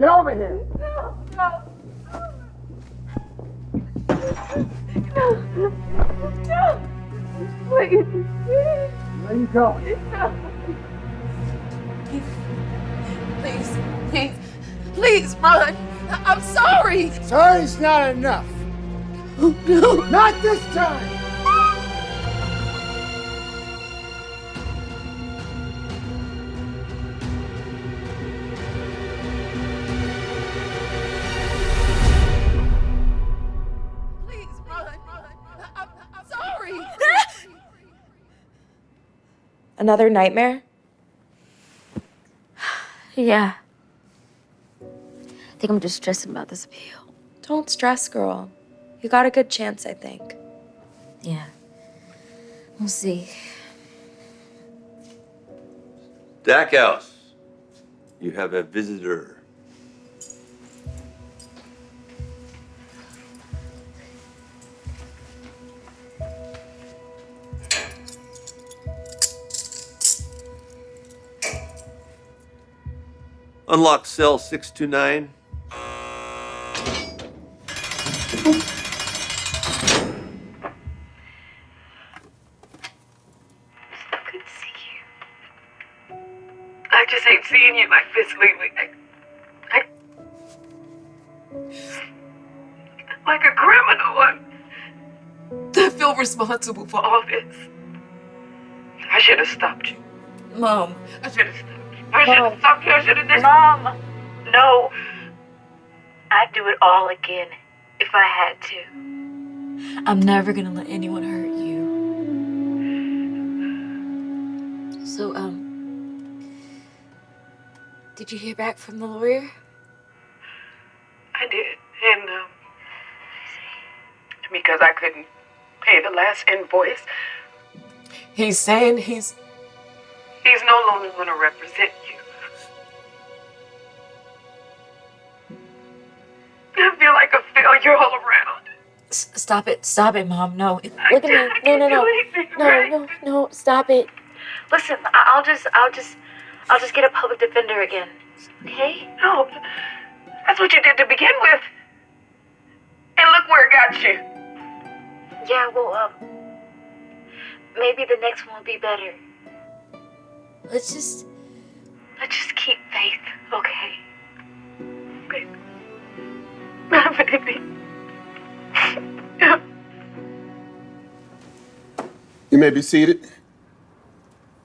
Get over here. No. Please. There you go. Please, run. I'm sorry. Sorry's not enough. No. Not this time. Please, run. I'm sorry. Another nightmare? Yeah. I think I'm just stressing about this appeal. Don't stress, girl. You got a good chance, I think. Yeah. We'll see. Stackhouse, you have a visitor. Unlock cell 629. Good to see you. I just hate seeing you like this lately. Like a criminal. I feel responsible for all this. I should have stopped you. Mom. I should have stopped you. I should have stopped you. I should have done. Mom! No. I'd do it all again if I had to. I'm never gonna let anyone hurt you. So, did you hear back from the lawyer? I did. And, because I couldn't pay the last invoice, he's saying he's no longer going to represent you. I feel like a failure all around. Stop it, Mom. No. I Look at me. can't No. do anything right. No. Stop it. Listen, I'll just get a public defender again. Okay? No, that's what you did to begin with. And look where it got you. Yeah, well, maybe the next one will be better. Let's just keep faith, okay? Baby. My baby. You may be seated.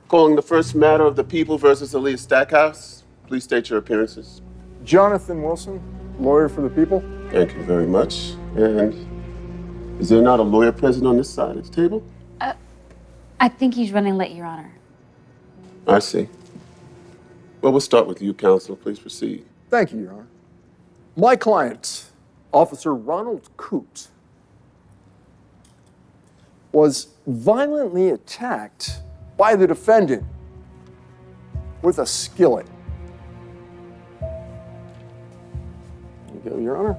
Calling the first matter of the People versus Aaliyah Stackhouse. Please state your appearances. Jonathan Wilson, lawyer for the people. Thank you very much. And is there not a lawyer present on this side of the table? I think he's running late, Your Honor. I see. Well, we'll start with you, counsel. Please proceed. Thank you, Your Honor. My client, Officer Ronald Coote, was violently attacked by the defendant with a skillet. There you go, Your Honor.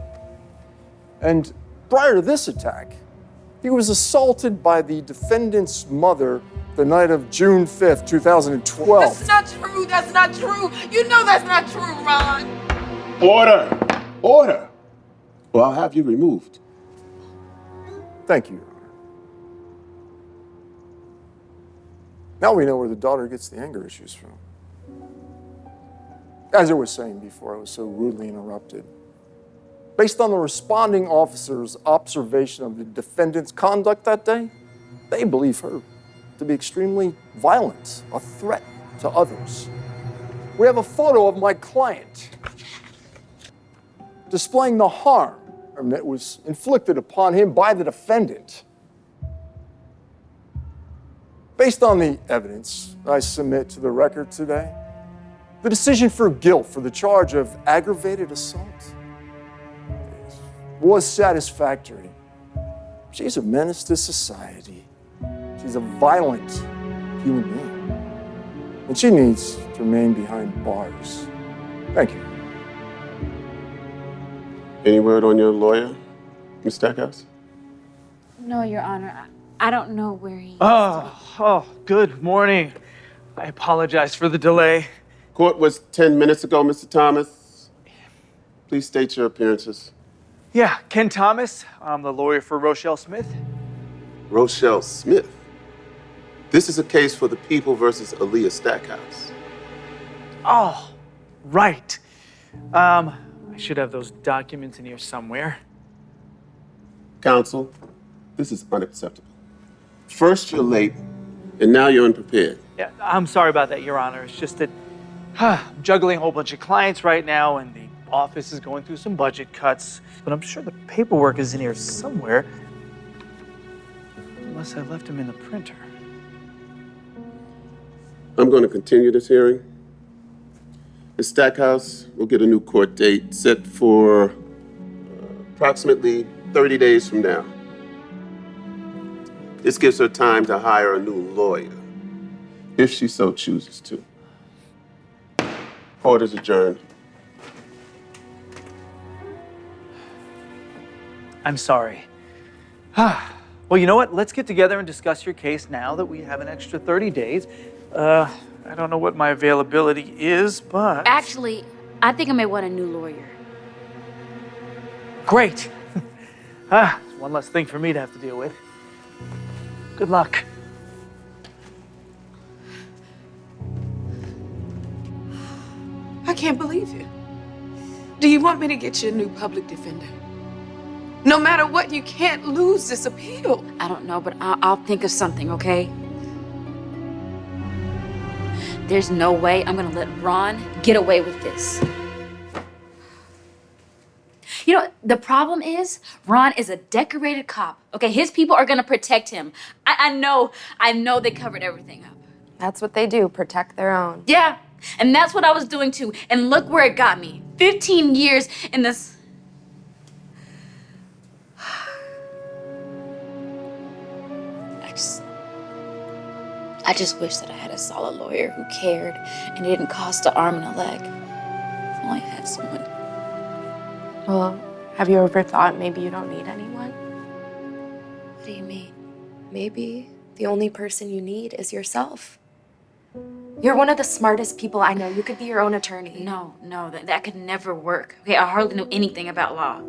And prior to this attack, he was assaulted by the defendant's mother the night of June 5th, 2012. That's not true. That's not true. You know that's not true, Ron. Order! Order! Or I'll have you removed. Thank you, Your Honor. Now we know where the daughter gets the anger issues from. As I was saying before, I was so rudely interrupted. Based on the responding officer's observation of the defendant's conduct that day, they believe her to be extremely violent, a threat to others. We have a photo of my client displaying the harm that was inflicted upon him by the defendant. Based on the evidence I submit to the record today, the decision for guilt for the charge of aggravated assault was satisfactory. She's a menace to society. She's a violent human being. And she needs to remain behind bars. Thank you. Any word on your lawyer, Ms. Stackhouse? No, Your Honor. I don't know where he is. Oh, good morning. I apologize for the delay. Court was 10 minutes ago, Mr. Thomas. Please state your appearances. Yeah, Ken Thomas. I'm the lawyer for Rochelle Smith. Rochelle Smith. This is a case for the people versus Aaliyah Stackhouse. Oh, right. I should have those documents in here somewhere. Counsel, this is unacceptable. First you're late, and now you're unprepared. Yeah, I'm sorry about that, Your Honor. It's just that I'm juggling a whole bunch of clients right now, and the office is going through some budget cuts. But I'm sure the paperwork is in here somewhere. Unless I left them in the printer. I'm going to continue this hearing. Ms. Stackhouse will get a new court date set for approximately 30 days from now. This gives her time to hire a new lawyer, if she so chooses to. Court is adjourned. I'm sorry. Well, you know what? Let's get together and discuss your case now that we have an extra 30 days. I don't know what my availability is, but... Actually, I think I may want a new lawyer. Great. One less thing for me to have to deal with. Good luck. I can't believe it. Do you want me to get you a new public defender? No matter what, you can't lose this appeal. I don't know, but I'll think of something, okay? There's no way I'm gonna let Ron get away with this. You know, the problem is, Ron is a decorated cop. Okay, his people are gonna protect him. I know they covered everything up. That's what they do, protect their own. Yeah, and that's what I was doing too. And look where it got me. 15 years in this... I just wish that I had a solid lawyer who cared and it didn't cost an arm and a leg. If only I had someone. Well, have you ever thought maybe you don't need anyone? What do you mean? Maybe the only person you need is yourself. You're one of the smartest people I know. You could be your own attorney. No, that could never work. Okay, I hardly know anything about law.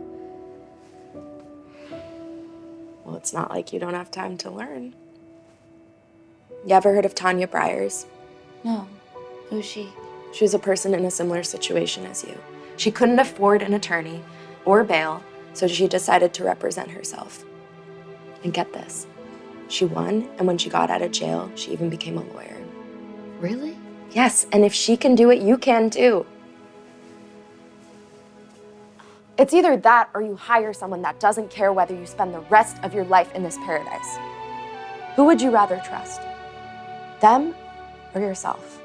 Well, it's not like you don't have time to learn. You ever heard of Tanya Byers? No. Who's she? She was a person in a similar situation as you. She couldn't afford an attorney or bail, so she decided to represent herself. And get this, she won, and when she got out of jail, she even became a lawyer. Really? Yes, and if she can do it, you can too. It's either that or you hire someone that doesn't care whether you spend the rest of your life in this paradise. Who would you rather trust? Them or yourself?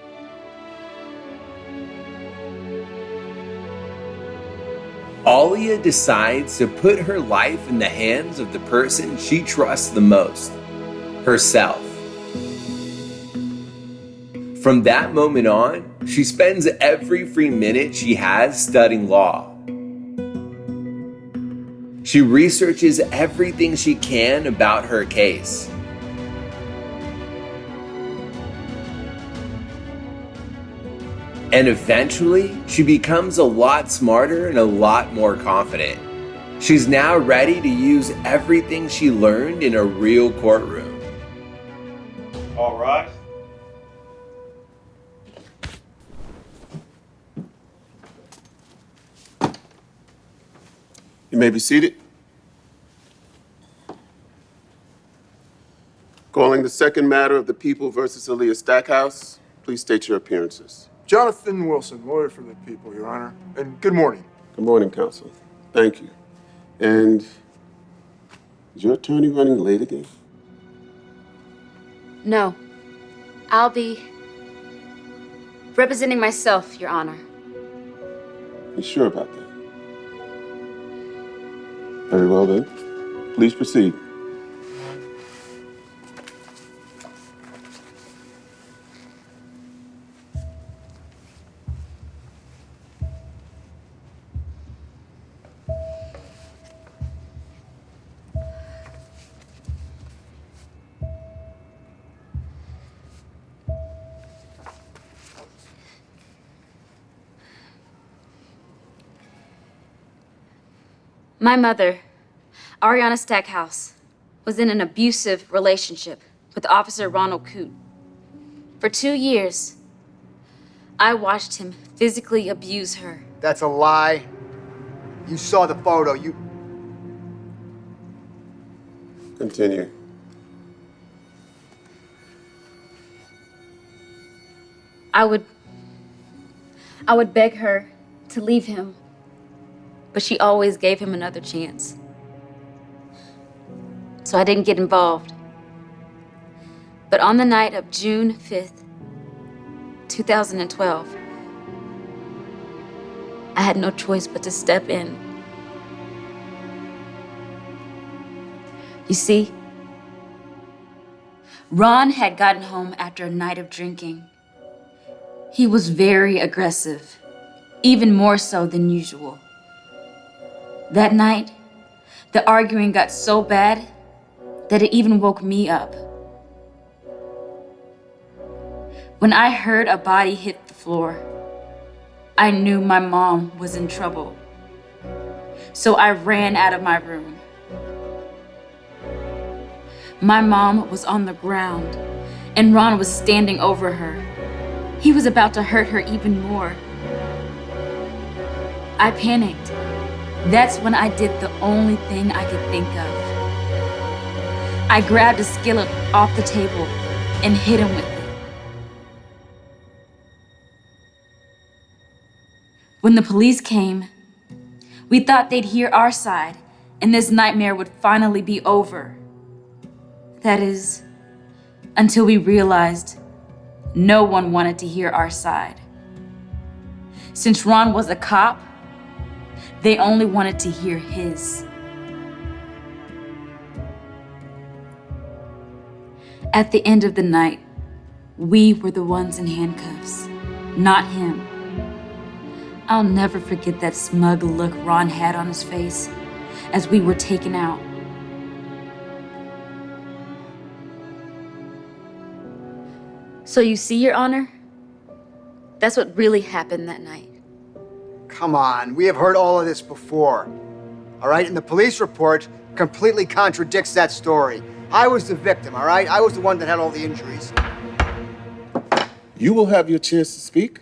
Alia decides to put her life in the hands of the person she trusts the most, herself. From that moment on, she spends every free minute she has studying law. She researches everything she can about her case. And eventually, she becomes a lot smarter and a lot more confident. She's now ready to use everything she learned in a real courtroom. All right. You may be seated. Calling the second matter of the people versus Aaliyah Stackhouse. Please state your appearances. Jonathan Wilson, lawyer for the people, Your Honor. And good morning. Good morning, counsel. Thank you. And is your attorney running late again? No. I'll be representing myself, Your Honor. You sure about that? Very well then. Please proceed. My mother, Ariana Stackhouse, was in an abusive relationship with Officer Ronald Coote. For 2 years, I watched him physically abuse her. That's a lie. You saw the photo. Continue. I would beg her to leave him, but she always gave him another chance. So I didn't get involved. But on the night of June 5th, 2012, I had no choice but to step in. You see, Ron had gotten home after a night of drinking. He was very aggressive, even more so than usual. That night, the arguing got so bad that it even woke me up. When I heard a body hit the floor, I knew my mom was in trouble. So I ran out of my room. My mom was on the ground, and Ron was standing over her. He was about to hurt her even more. I panicked. That's when I did the only thing I could think of. I grabbed a skillet off the table and hit him with it. When the police came, we thought they'd hear our side and this nightmare would finally be over. That is, until we realized no one wanted to hear our side. Since Ron was a cop, they only wanted to hear his. At the end of the night, we were the ones in handcuffs, not him. I'll never forget that smug look Ron had on his face as we were taken out. So you see, Your Honor, that's what really happened that night. Come on, we have heard all of this before. All right, and the police report completely contradicts that story. I was the victim, all right? I was the one that had all the injuries. You will have your chance to speak.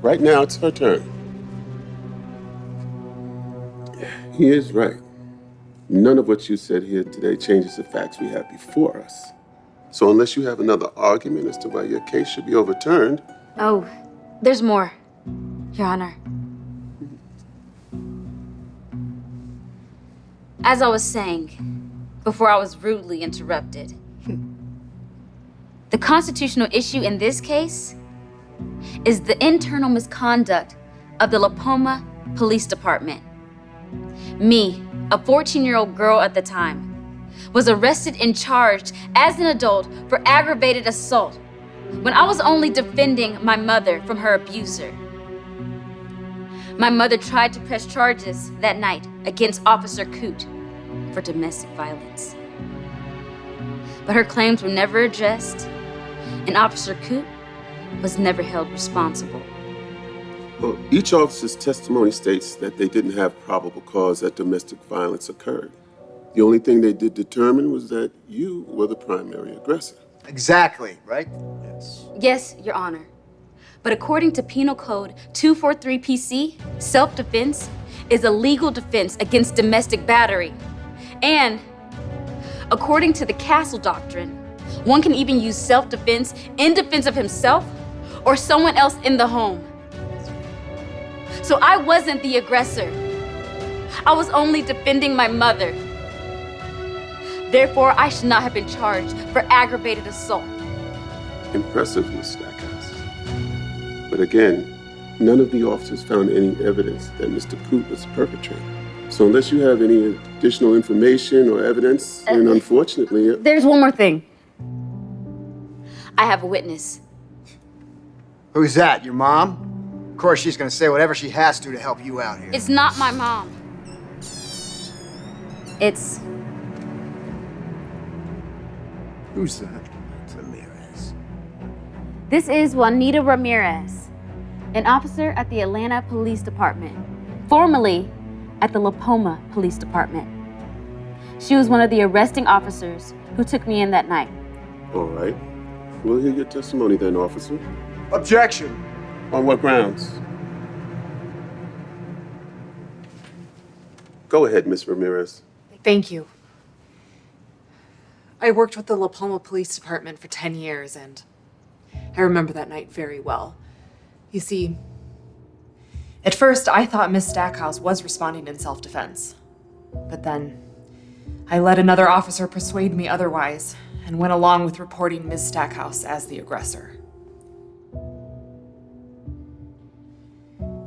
Right now, it's her turn. He is right. None of what you said here today changes the facts we have before us. So unless you have another argument as to why your case should be overturned... Oh, there's more, Your Honor. As I was saying, before I was rudely interrupted, the constitutional issue in this case is the internal misconduct of the La Poma Police Department. Me, a 14-year-old girl at the time, was arrested and charged as an adult for aggravated assault when I was only defending my mother from her abuser. My mother tried to press charges that night against Officer Coote for domestic violence. But her claims were never addressed, and Officer Coote was never held responsible. Well, each officer's testimony states that they didn't have probable cause that domestic violence occurred. The only thing they did determine was that you were the primary aggressor. Exactly, right? Yes. Yes, Your Honor. But according to Penal Code 243 PC, self-defense is a legal defense against domestic battery. And according to the Castle Doctrine, one can even use self-defense in defense of himself or someone else in the home. So I wasn't the aggressor. I was only defending my mother. Therefore, I should not have been charged for aggravated assault. Impressive, Miss Stackhouse. But again, none of the officers found any evidence that Mr. Coote was the perpetrator. So unless you have any additional information or evidence, then unfortunately... There's one more thing. I have a witness. Who's that, your mom? Of course, she's gonna say whatever she has to help you out here. It's not my mom. It's... Who's that? Ramirez. This is Juanita Ramirez, an officer at the Atlanta Police Department, formerly at the La Palma Police Department. She was one of the arresting officers who took me in that night. All right. We'll hear your testimony then, officer. Objection. On what grounds? Go ahead, Miss Ramirez. Thank you. I worked with the La Palma Police Department for 10 years, and I remember that night very well. You see, at first I thought Miss Stackhouse was responding in self-defense. But then I let another officer persuade me otherwise and went along with reporting Miss Stackhouse as the aggressor.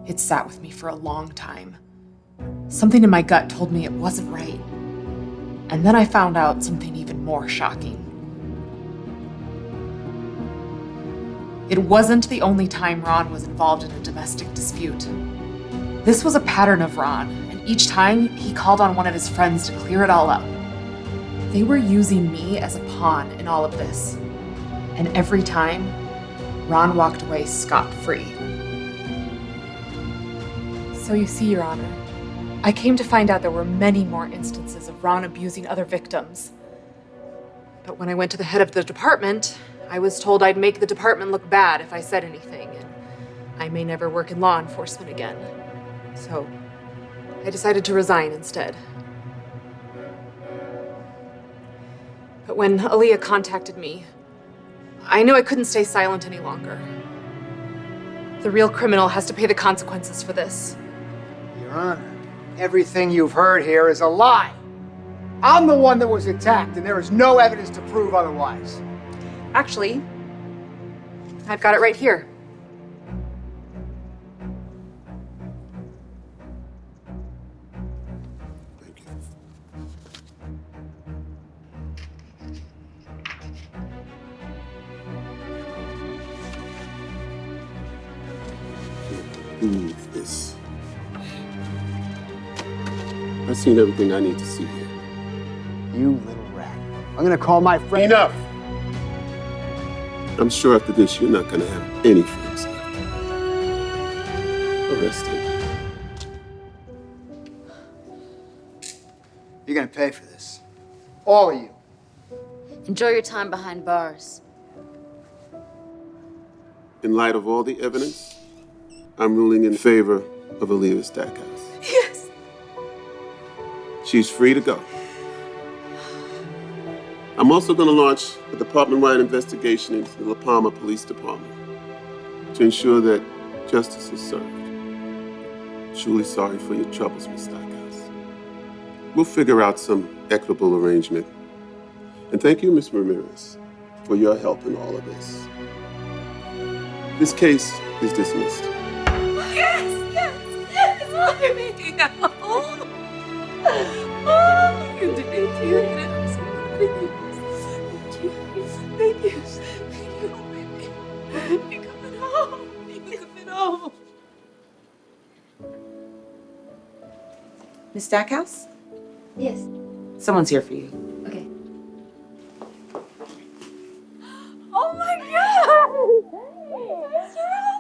It sat with me for a long time. Something in my gut told me it wasn't right. And then I found out something even more shocking. It wasn't the only time Ron was involved in a domestic dispute. This was a pattern of Ron, and each time he called on one of his friends to clear it all up. They were using me as a pawn in all of this. And every time, Ron walked away scot-free. So you see, Your Honor, I came to find out there were many more instances of Ron abusing other victims. But when I went to the head of the department, I was told I'd make the department look bad if I said anything, and I may never work in law enforcement again. So I decided to resign instead. But when Aaliyah contacted me, I knew I couldn't stay silent any longer. The real criminal has to pay the consequences for this. Your Honor, everything you've heard here is a lie. I'm the one that was attacked, and there is no evidence to prove otherwise. Actually, I've got it right here. Thank you. Prove this. I've seen everything I need to see here. You little rat. I'm gonna call my friend. Enough! I'm sure after this, you're not gonna have any friends left. Arrest him. You're gonna pay for this. All of you. Enjoy your time behind bars. In light of all the evidence, I'm ruling in favor of Aaliyah Stackhouse. Yes. She's free to go. I'm also going to launch a department-wide investigation into the La Palma Police Department to ensure that justice is served. Truly sorry for your troubles, Miss Stackhouse. We'll figure out some equitable arrangement. And thank you, Miss Ramirez, for your help in all of this. This case is dismissed. Yes, yes, it's my Oh, you did it. You did it. I'm so proud of you. Thank you. Thank you, baby. You're coming home. You're coming home. Miss Stackhouse? Yes. Someone's here for you. Okay. Oh my God!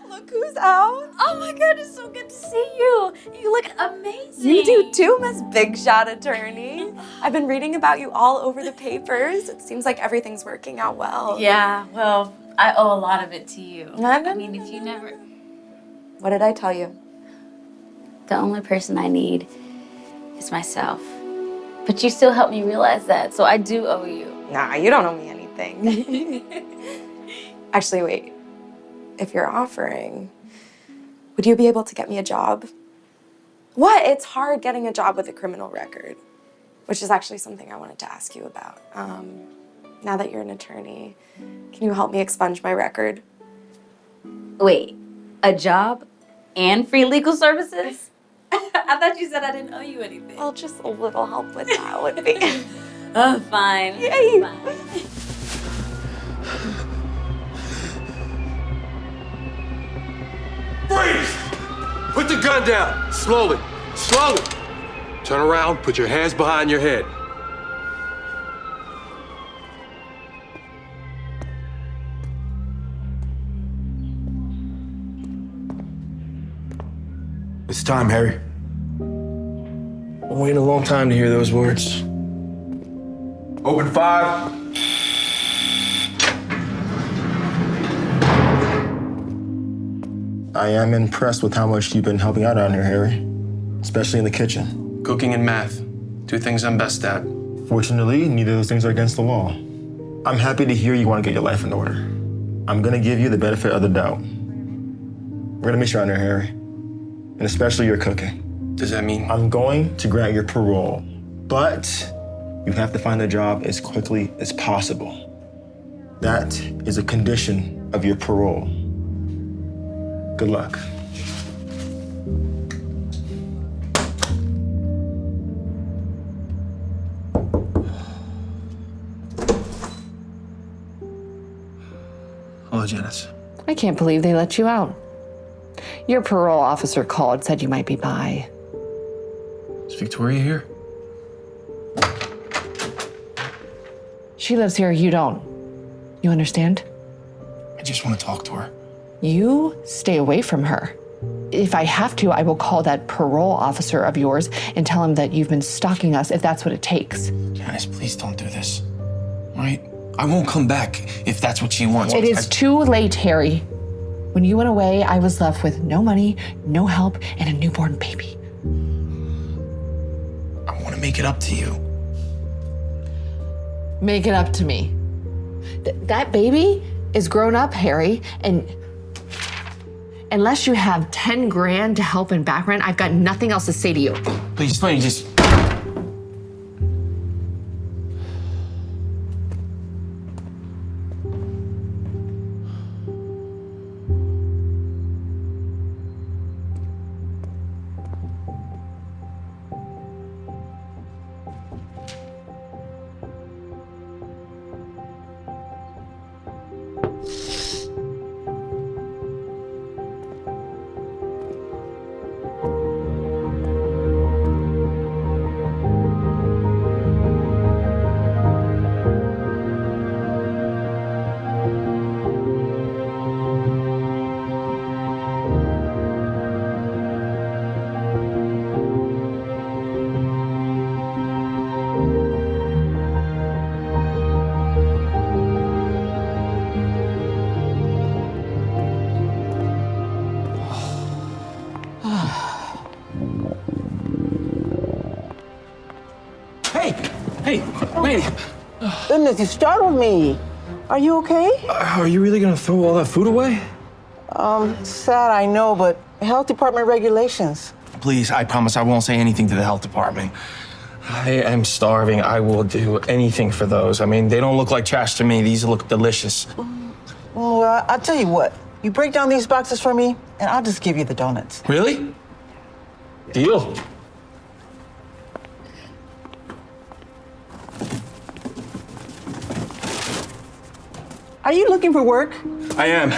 Look who's out! Oh my God, it's so good to see you. You look amazing. You do too, Miss Big Shot Attorney. I've been reading about you all over the papers. It seems like everything's working out well. Yeah, well, I owe a lot of it to you. I mean, if you never... What did I tell you? The only person I need is myself. But you still helped me realize that, so I do owe you. Nah, you don't owe me anything. Actually, wait. If you're offering, would you be able to get me a job? What? It's hard getting a job with a criminal record, which is actually something I wanted to ask you about. Now that you're an attorney, can you help me expunge my record? Wait, a job and free legal services? I thought you said I didn't owe you anything. Well, just a little help with that would be. Oh, fine. Yay! Fine. Freeze! Put the gun down. Slowly. Slowly. Turn around, put your hands behind your head. It's time, Harry. I'm waiting a long time to hear those words. Open 5. I am impressed with how much you've been helping out here, Harry. Especially in the kitchen. Cooking and math. 2 things I'm best at. Fortunately, neither of those things are against the law. I'm happy to hear you want to get your life in order. I'm gonna give you the benefit of the doubt. We're gonna miss you around here, Harry. And especially your cooking. Does that mean? I'm going to grant your parole, but you have to find a job as quickly as possible. That is a condition of your parole. Good luck. Hello, Janice. I can't believe they let you out. Your parole officer called, said you might be by. Is Victoria here? She lives here, you don't. You understand? I just want to talk to her. You stay away from her. If I have to, I will call that parole officer of yours and tell him that you've been stalking us if that's what it takes. Janice, please don't do this. All right? I won't come back if that's what she wants. It is too late, Harry. When you went away, I was left with no money, no help, and a newborn baby. I want to make it up to you. Make it up to me. That baby is grown up, Harry, and unless you have 10 grand to help in back rent, I've got nothing else to say to you. Please, just... Hey, wait. Goodness, you startled me. Are you okay? Are you really gonna throw all that food away? Sad, I know, but health department regulations. Please, I promise I won't say anything to the health department. I am starving. I will do anything for those. I mean, they don't look like trash to me. These look delicious. Well, I'll tell you what. You break down these boxes for me, and I'll just give you the donuts. Really? Deal. Are you looking for work? I am.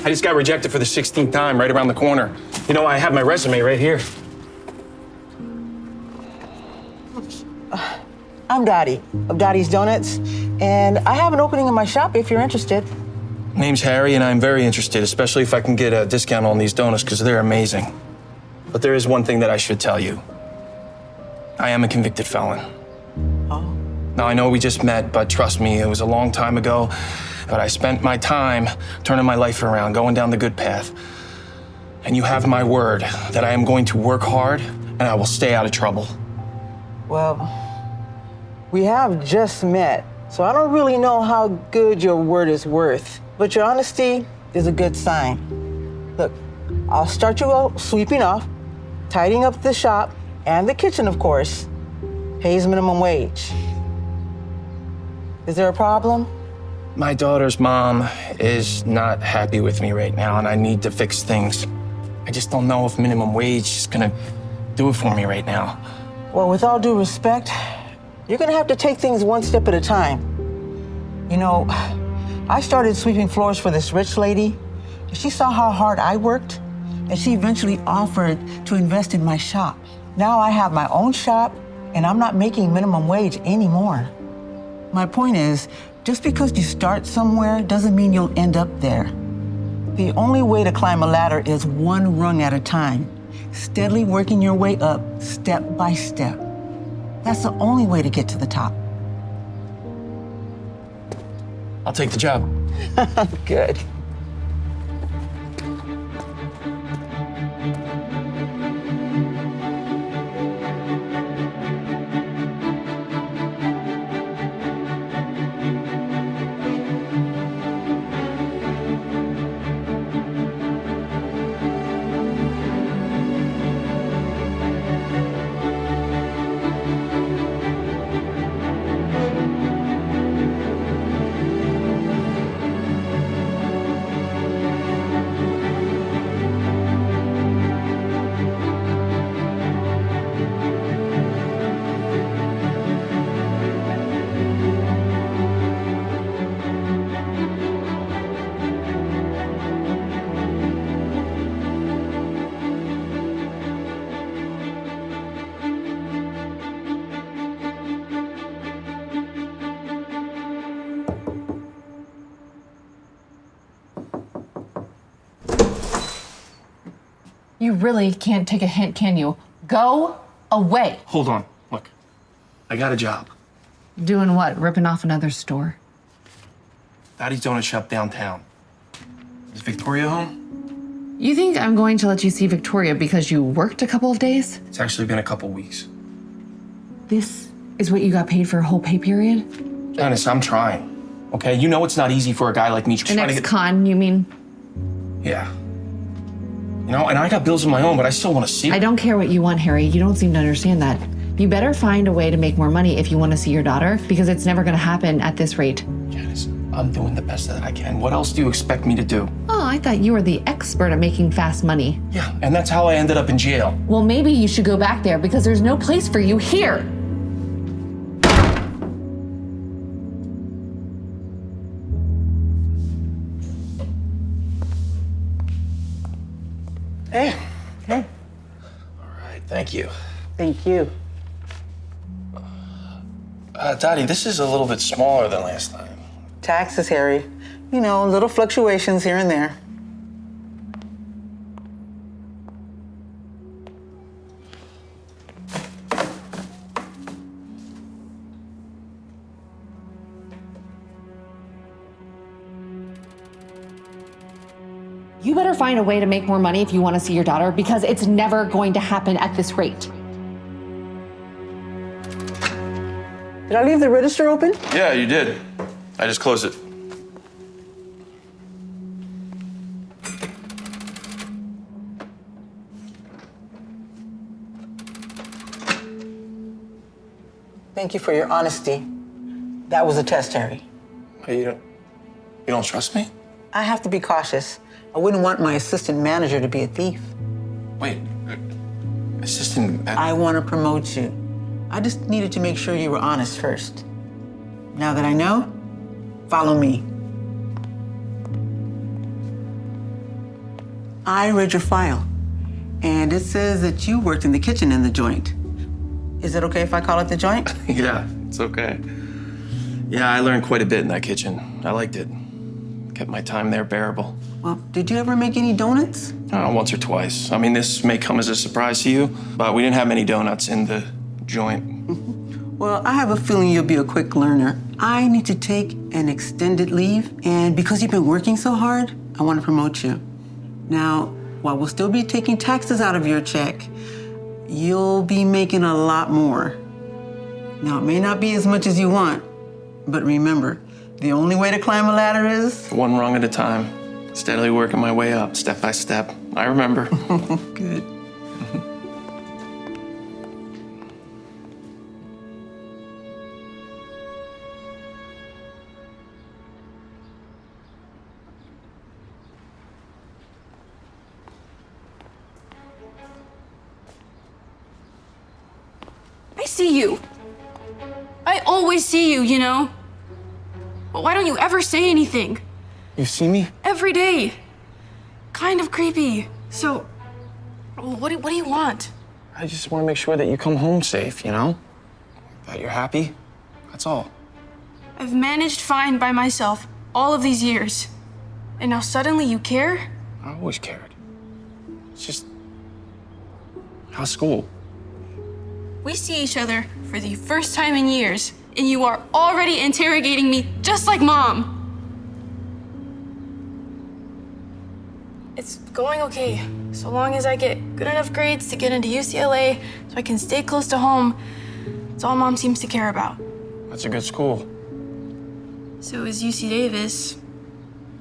I just got rejected for the 16th time right around the corner. You know, I have my resume right here. I'm Dottie of Dottie's Donuts, and I have an opening in my shop if you're interested. Name's Harry, and I'm very interested, especially if I can get a discount on these donuts, because they're amazing. But there is one thing that I should tell you. I am a convicted felon. Oh. Now, I know we just met, but trust me, it was a long time ago. But I spent my time turning my life around, going down the good path. And you have my word that I am going to work hard and I will stay out of trouble. Well, we have just met, so I don't really know how good your word is worth. But your honesty is a good sign. Look, I'll start you out sweeping off, tidying up the shop and the kitchen, of course. Pays minimum wage. Is there a problem? My daughter's mom is not happy with me right now, and I need to fix things. I just don't know if minimum wage is gonna do it for me right now. Well, with all due respect, you're gonna have to take things one step at a time. You know, I started sweeping floors for this rich lady. She saw how hard I worked, and she eventually offered to invest in my shop. Now I have my own shop, and I'm not making minimum wage anymore. My point is, just because you start somewhere doesn't mean you'll end up there. The only way to climb a ladder is one rung at a time, steadily working your way up step by step. That's the only way to get to the top. I'll take the job. Good. You really can't take a hint, can you? Go away. Hold on. Look, I got a job. Doing what? Ripping off another store? Daddy's donut shop downtown. Is Victoria home? You think I'm going to let you see Victoria because you worked a couple of days? It's actually been a couple weeks. This is what you got paid for a whole pay period? Janice, I'm trying. Okay, you know it's not easy for a guy like me An trying to get... ex-con, you mean? Yeah. You know, and I got bills of my own, but I still want to see her. I don't care what you want, Harry. You don't seem to understand that. You better find a way to make more money if you want to see your daughter, because it's never going to happen at this rate. Janice, I'm doing the best that I can. What else do you expect me to do? Oh, I thought you were the expert at making fast money. Yeah, and that's how I ended up in jail. Well, maybe you should go back there because there's no place for you here. Hey. Hey. All right, thank you. Thank you. Daddy, this is a little bit smaller than last time. Taxes, Harry. You know, little fluctuations here and there. You better find a way to make more money if you want to see your daughter, because it's never going to happen at this rate. Did I leave the register open? Yeah, you did. I just closed it. Thank you for your honesty. That was a test, Harry. You don't trust me? I have to be cautious. I wouldn't want my assistant manager to be a thief. Wait, assistant... I want to promote you. I just needed to make sure you were honest first. Now that I know, follow me. I read your file, and it says that you worked in the kitchen in the joint. Is it okay if I call it the joint? Yeah, it's okay. Yeah, I learned quite a bit in that kitchen. I liked it. Kept my time there bearable. Well, did you ever make any donuts? Once or twice. I mean, this may come as a surprise to you, but we didn't have many donuts in the joint. Well, I have a feeling you'll be a quick learner. I need to take an extended leave, and because you've been working so hard, I want to promote you. Now, while we'll still be taking taxes out of your check, you'll be making a lot more. Now, it may not be as much as you want, but remember, the only way to climb a ladder is... One rung at a time. Steadily working my way up, step by step. I remember. Good. I see you. I always see you, you know? But why don't you ever say anything? You see me? Every day. Kind of creepy. So, what do you want? I just want to make sure that you come home safe, you know? That you're happy. That's all. I've managed fine by myself all of these years. And now suddenly you care? I always cared. It's just... How's school? We see each other for the first time in years, and you are already interrogating me just like Mom. It's going okay, so long as I get good enough grades to get into UCLA so I can stay close to home. It's all Mom seems to care about. That's a good school. So is UC Davis.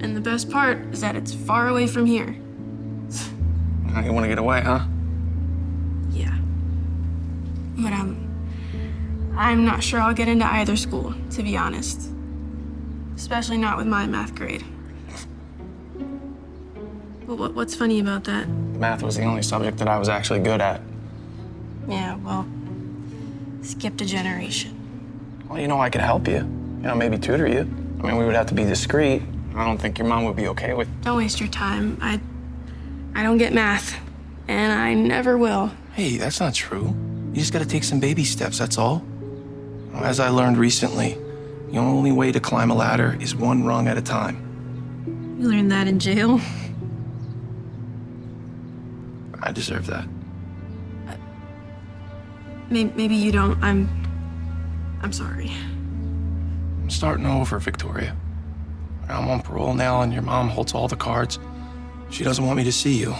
And the best part is that it's far away from here. You want to get away, huh? Yeah. But I'm not sure I'll get into either school, to be honest. Especially not with my math grade. Well, what's funny about that? Math was the only subject that I was actually good at. Yeah, well, skipped a generation. Well, you know, I could help you. You know, maybe tutor you. I mean, we would have to be discreet. I don't think your mom would be okay with... Don't waste your time. I don't get math, and I never will. Hey, that's not true. You just gotta take some baby steps, that's all. As I learned recently, the only way to climb a ladder is one rung at a time. You learned that in jail? I deserve that. Maybe you don't. I'm sorry. I'm starting over, Victoria. I'm on parole now, and your mom holds all the cards. She doesn't want me to see you,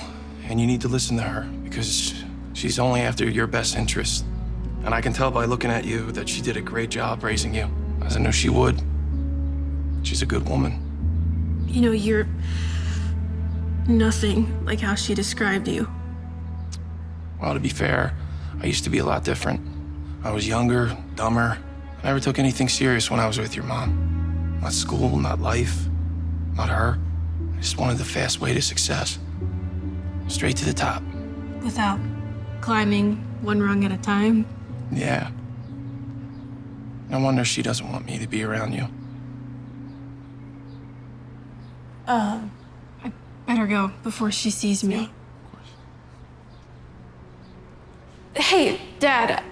and you need to listen to her, because she's only after your best interest. And I can tell by looking at you that she did a great job raising you, as I knew she would. She's a good woman. You know, you're nothing like how she described you. Well, to be fair, I used to be a lot different. I was younger, dumber. I never took anything serious when I was with your mom. Not school, not life, not her. I just wanted the fast way to success. Straight to the top. Without climbing one rung at a time. Yeah. No wonder she doesn't want me to be around you. I better go before she sees me. Yeah, of course. Hey, Dad.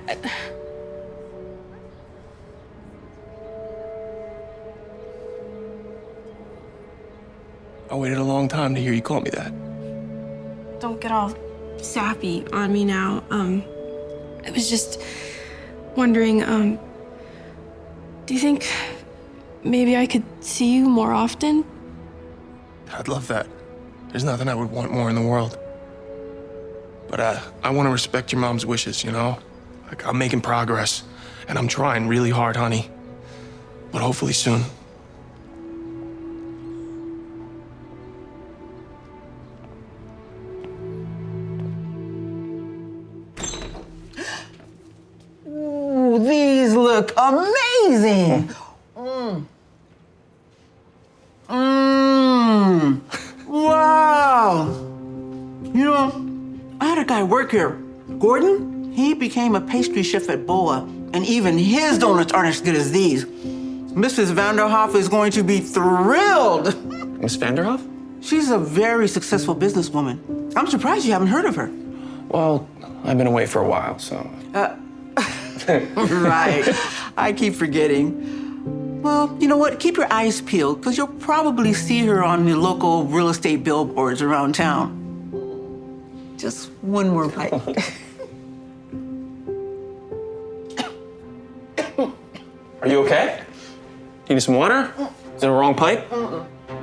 I waited a long time to hear you call me that. Don't get all sappy on me now. I was just wondering, do you think maybe I could see you more often? I'd love that. There's nothing I would want more in the world. But I want to respect your mom's wishes, you know? Like, I'm making progress, and I'm trying really hard, honey. But hopefully soon. Ooh, these look amazing. Wow. You know, I had a guy work here, Gordon. He became a pastry chef at Boa, and even his donuts aren't as good as these. Mrs. Vanderhoff is going to be thrilled. Miss Vanderhoff? She's a very successful businesswoman. I'm surprised you haven't heard of her. Well, I've been away for a while, so... Right. I keep forgetting. Well, you know what? Keep your eyes peeled, because you'll probably see her on the local real estate billboards around town. Just one more bite. Are you okay? Need some water? Is it a wrong pipe?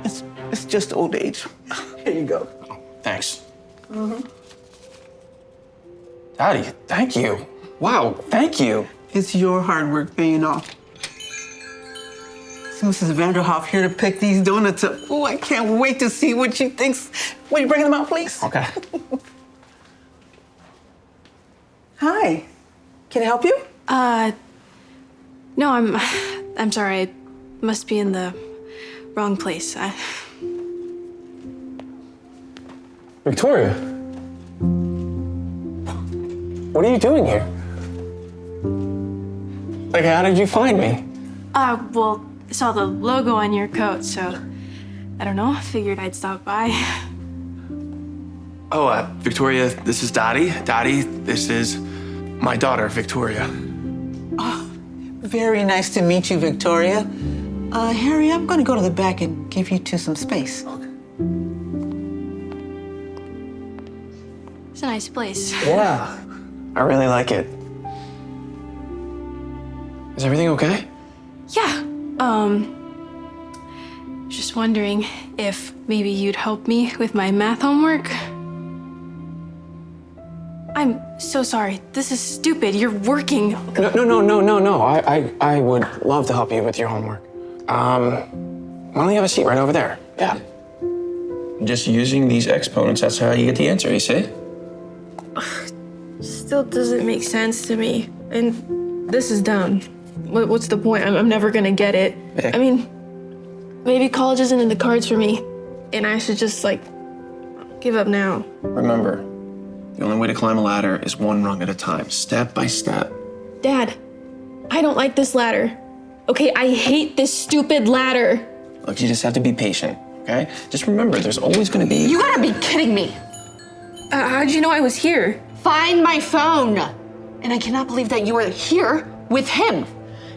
It's just old age. Here you go. Oh, thanks. Daddy, thank you. Wow, thank you. It's your hard work paying off. So Mrs. Vanderhoff here to pick these donuts up. Oh, I can't wait to see what she thinks. Will you bring them out, please? Okay. Hi. Can I help you? No, I'm sorry. I must be in the wrong place. Victoria. What are you doing here? Like, how did you find me? Well, I saw the logo on your coat, so I don't know. Figured I'd stop by. Oh, Victoria, this is Dottie. Dottie, this is my daughter, Victoria. Oh, very nice to meet you, Victoria. Harry, I'm going to go to the back and give you two some space. Okay. It's a nice place. Yeah, I really like it. Is everything okay? Yeah, just wondering if maybe you'd help me with my math homework. I'm so sorry. This is stupid. You're working. No. I would love to help you with your homework. Why don't you have a seat right over there? Yeah. Just using these exponents, that's how you get the answer, you see? Still doesn't make sense to me. And this is dumb. What's the point? I'm never gonna get it. Yeah. I mean, maybe college isn't in the cards for me. And I should just, give up now. Remember, the only way to climb a ladder is one rung at a time, step by step. Dad, I don't like this ladder. Okay, I hate this stupid ladder. Look, you just have to be patient, okay? Just remember, there's always gonna be... You gotta be kidding me. How'd you know I was here? Find my phone. And I cannot believe that you were here with him.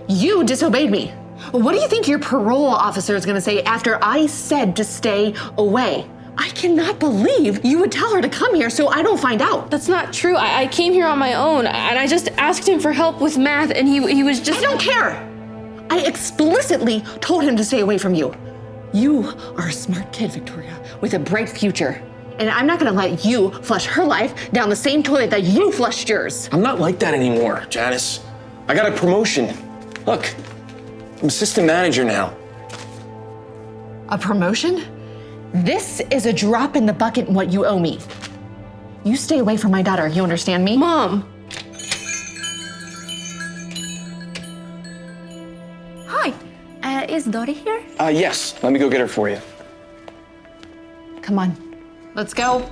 You disobeyed me. What do you think your parole officer is gonna say after I said to stay away? I cannot believe you would tell her to come here so I don't find out. That's not true. I came here on my own, and I just asked him for help with math, and he was just... I don't care. I explicitly told him to stay away from you. You are a smart kid, Victoria, with a bright future. And I'm not gonna let you flush her life down the same toilet that you flushed yours. I'm not like that anymore, Janice. I got a promotion. Look, I'm assistant manager now. A promotion? This is a drop in the bucket in what you owe me. You stay away from my daughter, you understand me? Mom! Hi, is Dottie here? Yes, let me go get her for you. Come on, let's go.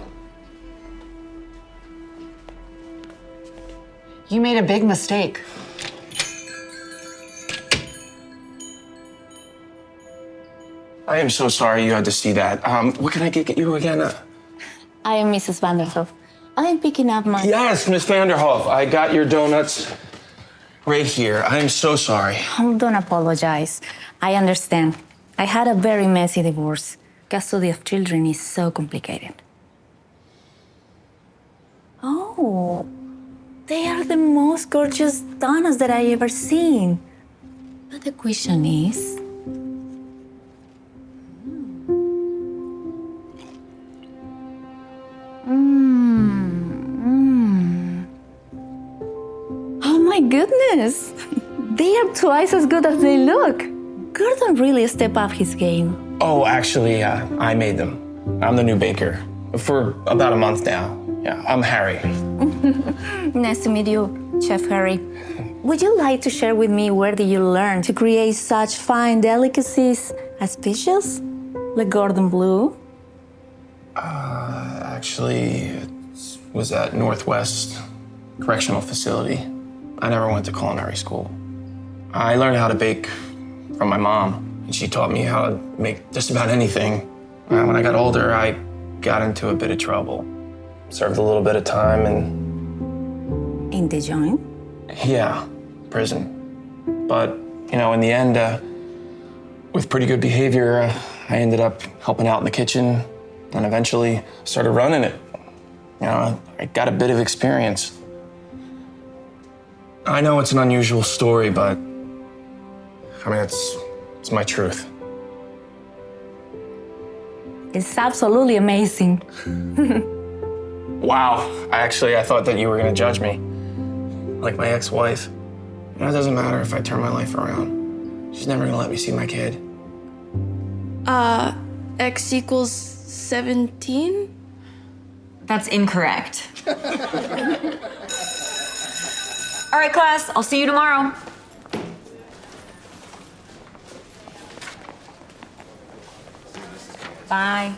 You made a big mistake. I am so sorry you had to see that. What can I get you again? I am Mrs. Vanderhoff. I am picking up my... Yes, Miss Vanderhoff. I got your donuts right here. I am so sorry. Oh, don't apologize. I understand. I had a very messy divorce. Custody of children is so complicated. Oh, they are the most gorgeous donuts that I ever seen. But the question is... Oh my goodness! They are twice as good as they look. Gordon really stepped up his game. Oh, actually, I made them. I'm the new baker. For about a month now. Yeah, I'm Harry. Nice to meet you, Chef Harry. Would you like to share with me where did you learn to create such fine delicacies as fishes, like Gordon Bleu? Actually, it was at Northwest Correctional Facility. I never went to culinary school. I learned how to bake from my mom, and she taught me how to make just about anything. When I got older, I got into a bit of trouble. Served a little bit of time and... In the joint? Yeah, prison. But, in the end, with pretty good behavior, I ended up helping out in the kitchen and eventually started running it. I got a bit of experience. I know it's an unusual story, but it's my truth. It's absolutely amazing. Wow. I thought that you were gonna judge me. Like my ex-wife. It doesn't matter if I turn my life around. She's never gonna let me see my kid. X equals 17? That's incorrect. All right, class, I'll see you tomorrow. Bye.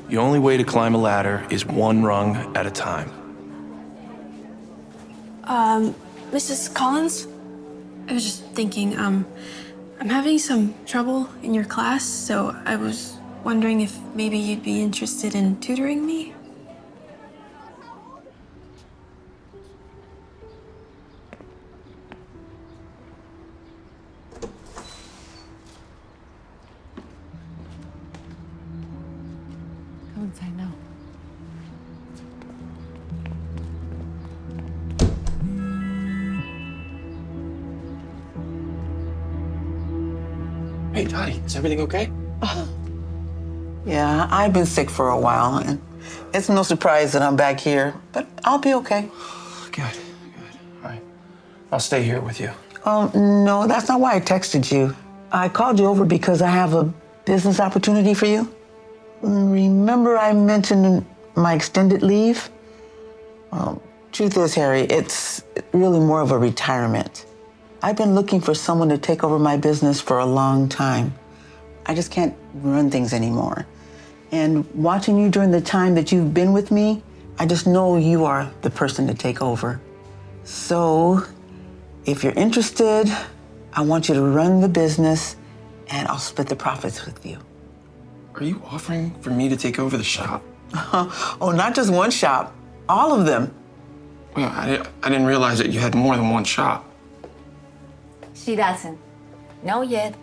The only way to climb a ladder is one rung at a time. Mrs. Collins? I was just thinking, I'm having some trouble in your class, so I was wondering if maybe you'd be interested in tutoring me? Hey, Dottie, is everything okay? Yeah, I've been sick for a while, and it's no surprise that I'm back here, but I'll be okay. Good. All right. I'll stay here with you. No, that's not why I texted you. I called you over because I have a business opportunity for you. Remember I mentioned my extended leave? Truth is, Harry, it's really more of a retirement. I've been looking for someone to take over my business for a long time. I just can't run things anymore. And watching you during the time that you've been with me, I just know you are the person to take over. So, if you're interested, I want you to run the business and I'll split the profits with you. Are you offering for me to take over the shop? Oh, not just one shop, all of them. Well, I didn't realize that you had more than one shop. She doesn't. No yet.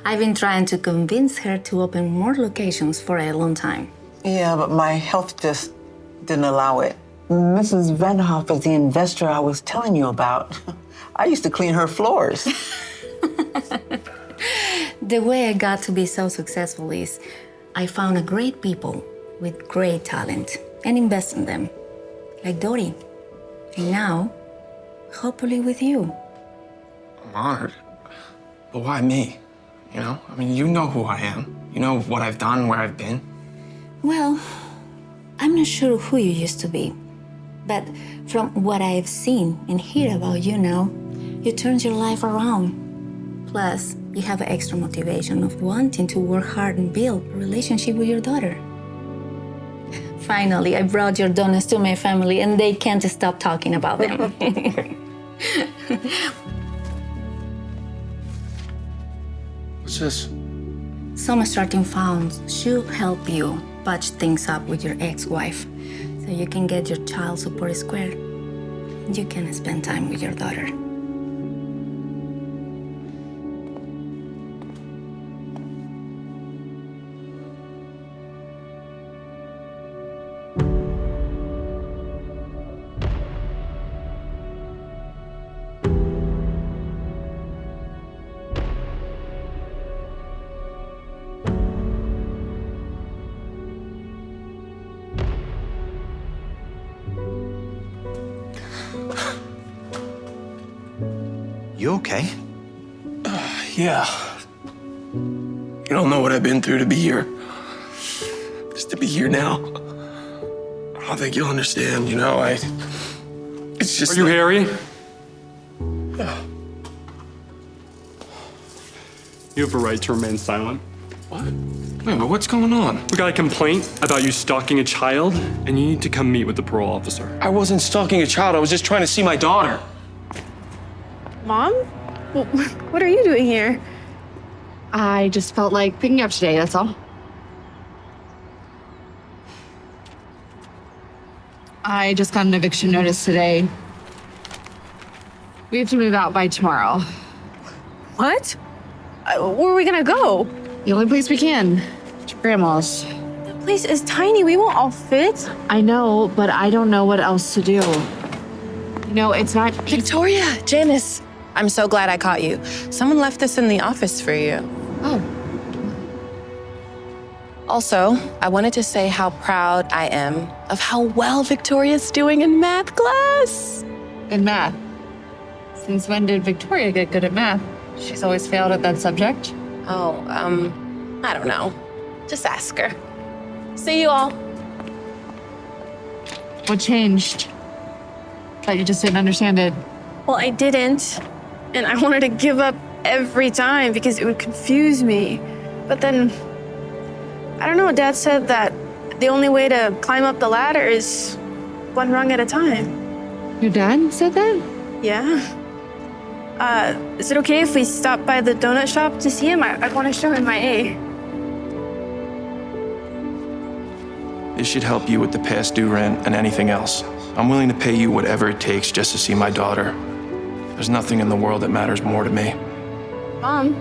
I've been trying to convince her to open more locations for a long time. Yeah, but my health just didn't allow it. Mrs. Vanderhoff is the investor I was telling you about. I used to clean her floors. The way I got to be so successful is I found a great people with great talent and invest in them, like Dory. And now, hopefully with you. I'm honored. But why me? You know? I mean, you know who I am. You know what I've done, where I've been. Well, I'm not sure who you used to be, but from what I've seen and heard about you now, you turned your life around. Plus, you have an extra motivation of wanting to work hard and build a relationship with your daughter. Finally, I brought your donuts to my family and they can't stop talking about them. What's this? Some starting funds should help you patch things up with your ex-wife so you can get your child support square and you can spend time with your daughter. You okay? Yeah. You don't know what I've been through to be here. Just to be here now. I don't think you'll understand, you know, it's just... Are you Harry? Yeah. You have a right to remain silent. What? Wait, but what's going on? We got a complaint about you stalking a child, and you need to come meet with the parole officer. I wasn't stalking a child. I was just trying to see my daughter. Mom? What are you doing here? I just felt like picking up today, that's all. I just got an eviction notice today. We have to move out by tomorrow. What? Where are we gonna go? The only place we can. To Grandma's. The place is tiny. We won't all fit. I know, but I don't know what else to do. You know, it's not... Victoria, Janice, I'm so glad I caught you. Someone left this in the office for you. Oh. Also, I wanted to say how proud I am of how well Victoria's doing in math class. In math? Since when did Victoria get good at math? She's always failed at that subject. Oh, I don't know. Just ask her. See you all. What changed? That you just didn't understand it. Well, I didn't. And I wanted to give up every time because it would confuse me. But then, I don't know, Dad said that the only way to climb up the ladder is one rung at a time. Your dad said that? Yeah. Is it okay if we stop by the donut shop to see him? I want to show him my A. This should help you with the past due rent and anything else. I'm willing to pay you whatever it takes just to see my daughter. There's nothing in the world that matters more to me. Mom?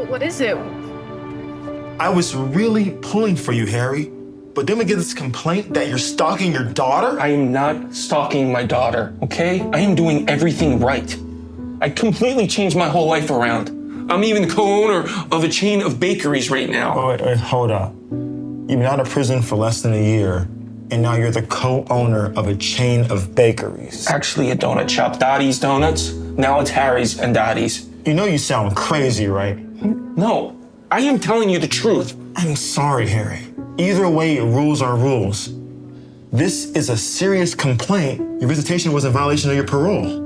What is it? I was really pulling for you, Harry. But then we get this complaint that you're stalking your daughter? I am not stalking my daughter, okay? I am doing everything right. I completely changed my whole life around. I'm even the co-owner of a chain of bakeries right now. Oh, wait, hold up. You've been out of prison for less than a year, and now you're the co-owner of a chain of bakeries. Actually, a donut shop, Dottie's Donuts. Now it's Harry's and Dottie's. You know you sound crazy, right? No, I am telling you the truth. I'm sorry, Harry. Either way, rules are rules. This is a serious complaint. Your visitation was in violation of your parole.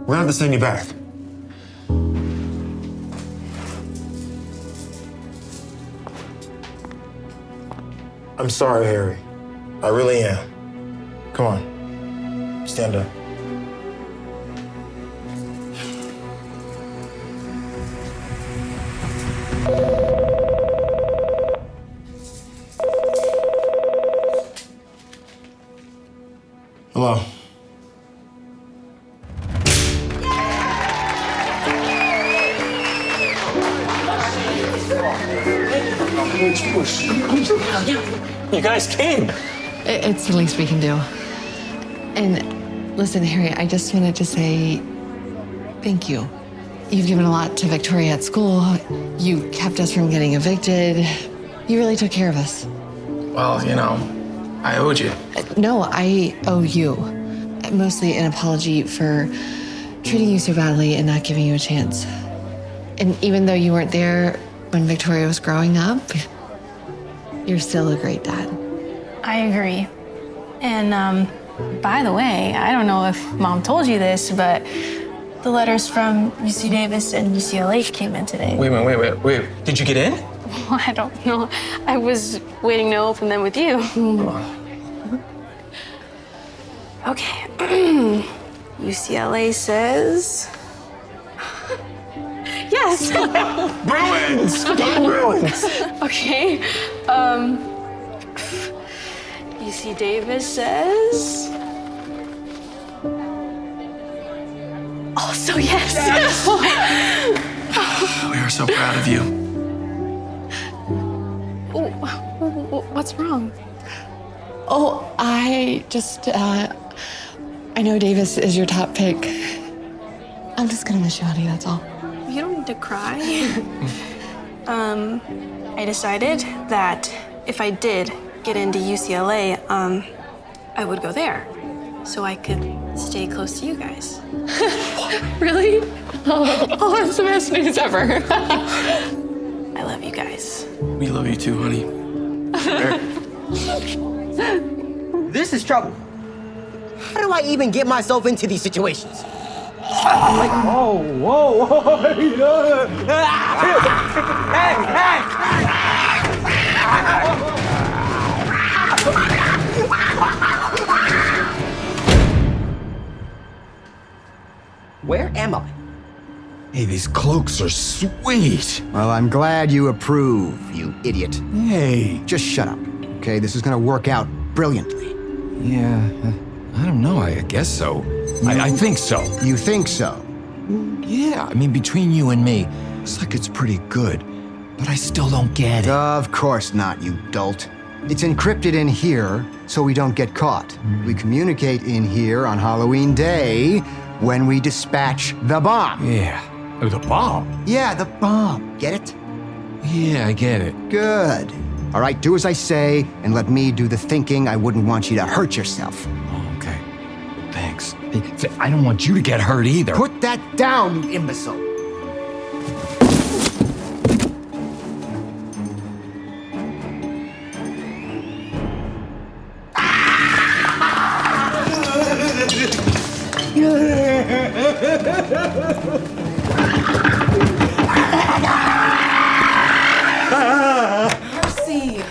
We're gonna have to send you back. I'm sorry, Harry. I really am. Come on. Stand up. Hello. You guys came. It's the least we can do. And listen, Harry, I just wanted to say thank you. You've given a lot to Victoria at school. You kept us from getting evicted. You really took care of us. Well, you know, I owed you. No, I owe you. Mostly an apology for treating you so badly and not giving you a chance. And even though you weren't there when Victoria was growing up, you're still a great dad. I agree. And by the way, I don't know if Mom told you this, but the letters from UC Davis and UCLA came in today. Wait. Did you get in? Well, I don't know. I was waiting to open them with you. Okay. UCLA says... Yes! Bruins! Go Bruins! Okay. UC Davis says... Also yes! We are so proud of you. What's wrong? Oh, I just, I know Davis is your top pick. I'm just gonna miss you, honey, that's all. You don't need to cry. I decided that if I did get into UCLA, I would go there. So I could stay close to you guys. Really? Oh, that's the best news ever. I love you guys. We love you too, honey. This is trouble. How do I even get myself into these situations? Like, whoa. Where am I? Hey, these cloaks are sweet. Well, I'm glad you approve, you idiot. Hey. Just shut up, okay? This is gonna work out brilliantly. Yeah, I don't know, I guess so. I think so. You think so? Yeah, I mean, between you and me, it's like it's pretty good. But I still don't get it. Of course not, you dolt. It's encrypted in here so we don't get caught. We communicate in here on Halloween Day when we dispatch the bomb. Yeah. Oh, the bomb? Yeah, the bomb. Get it? Yeah, I get it. Good. All right, do as I say and let me do the thinking. I wouldn't want you to hurt yourself. Okay. Thanks. I don't want you to get hurt either. Put that down, you imbecile. Mercy.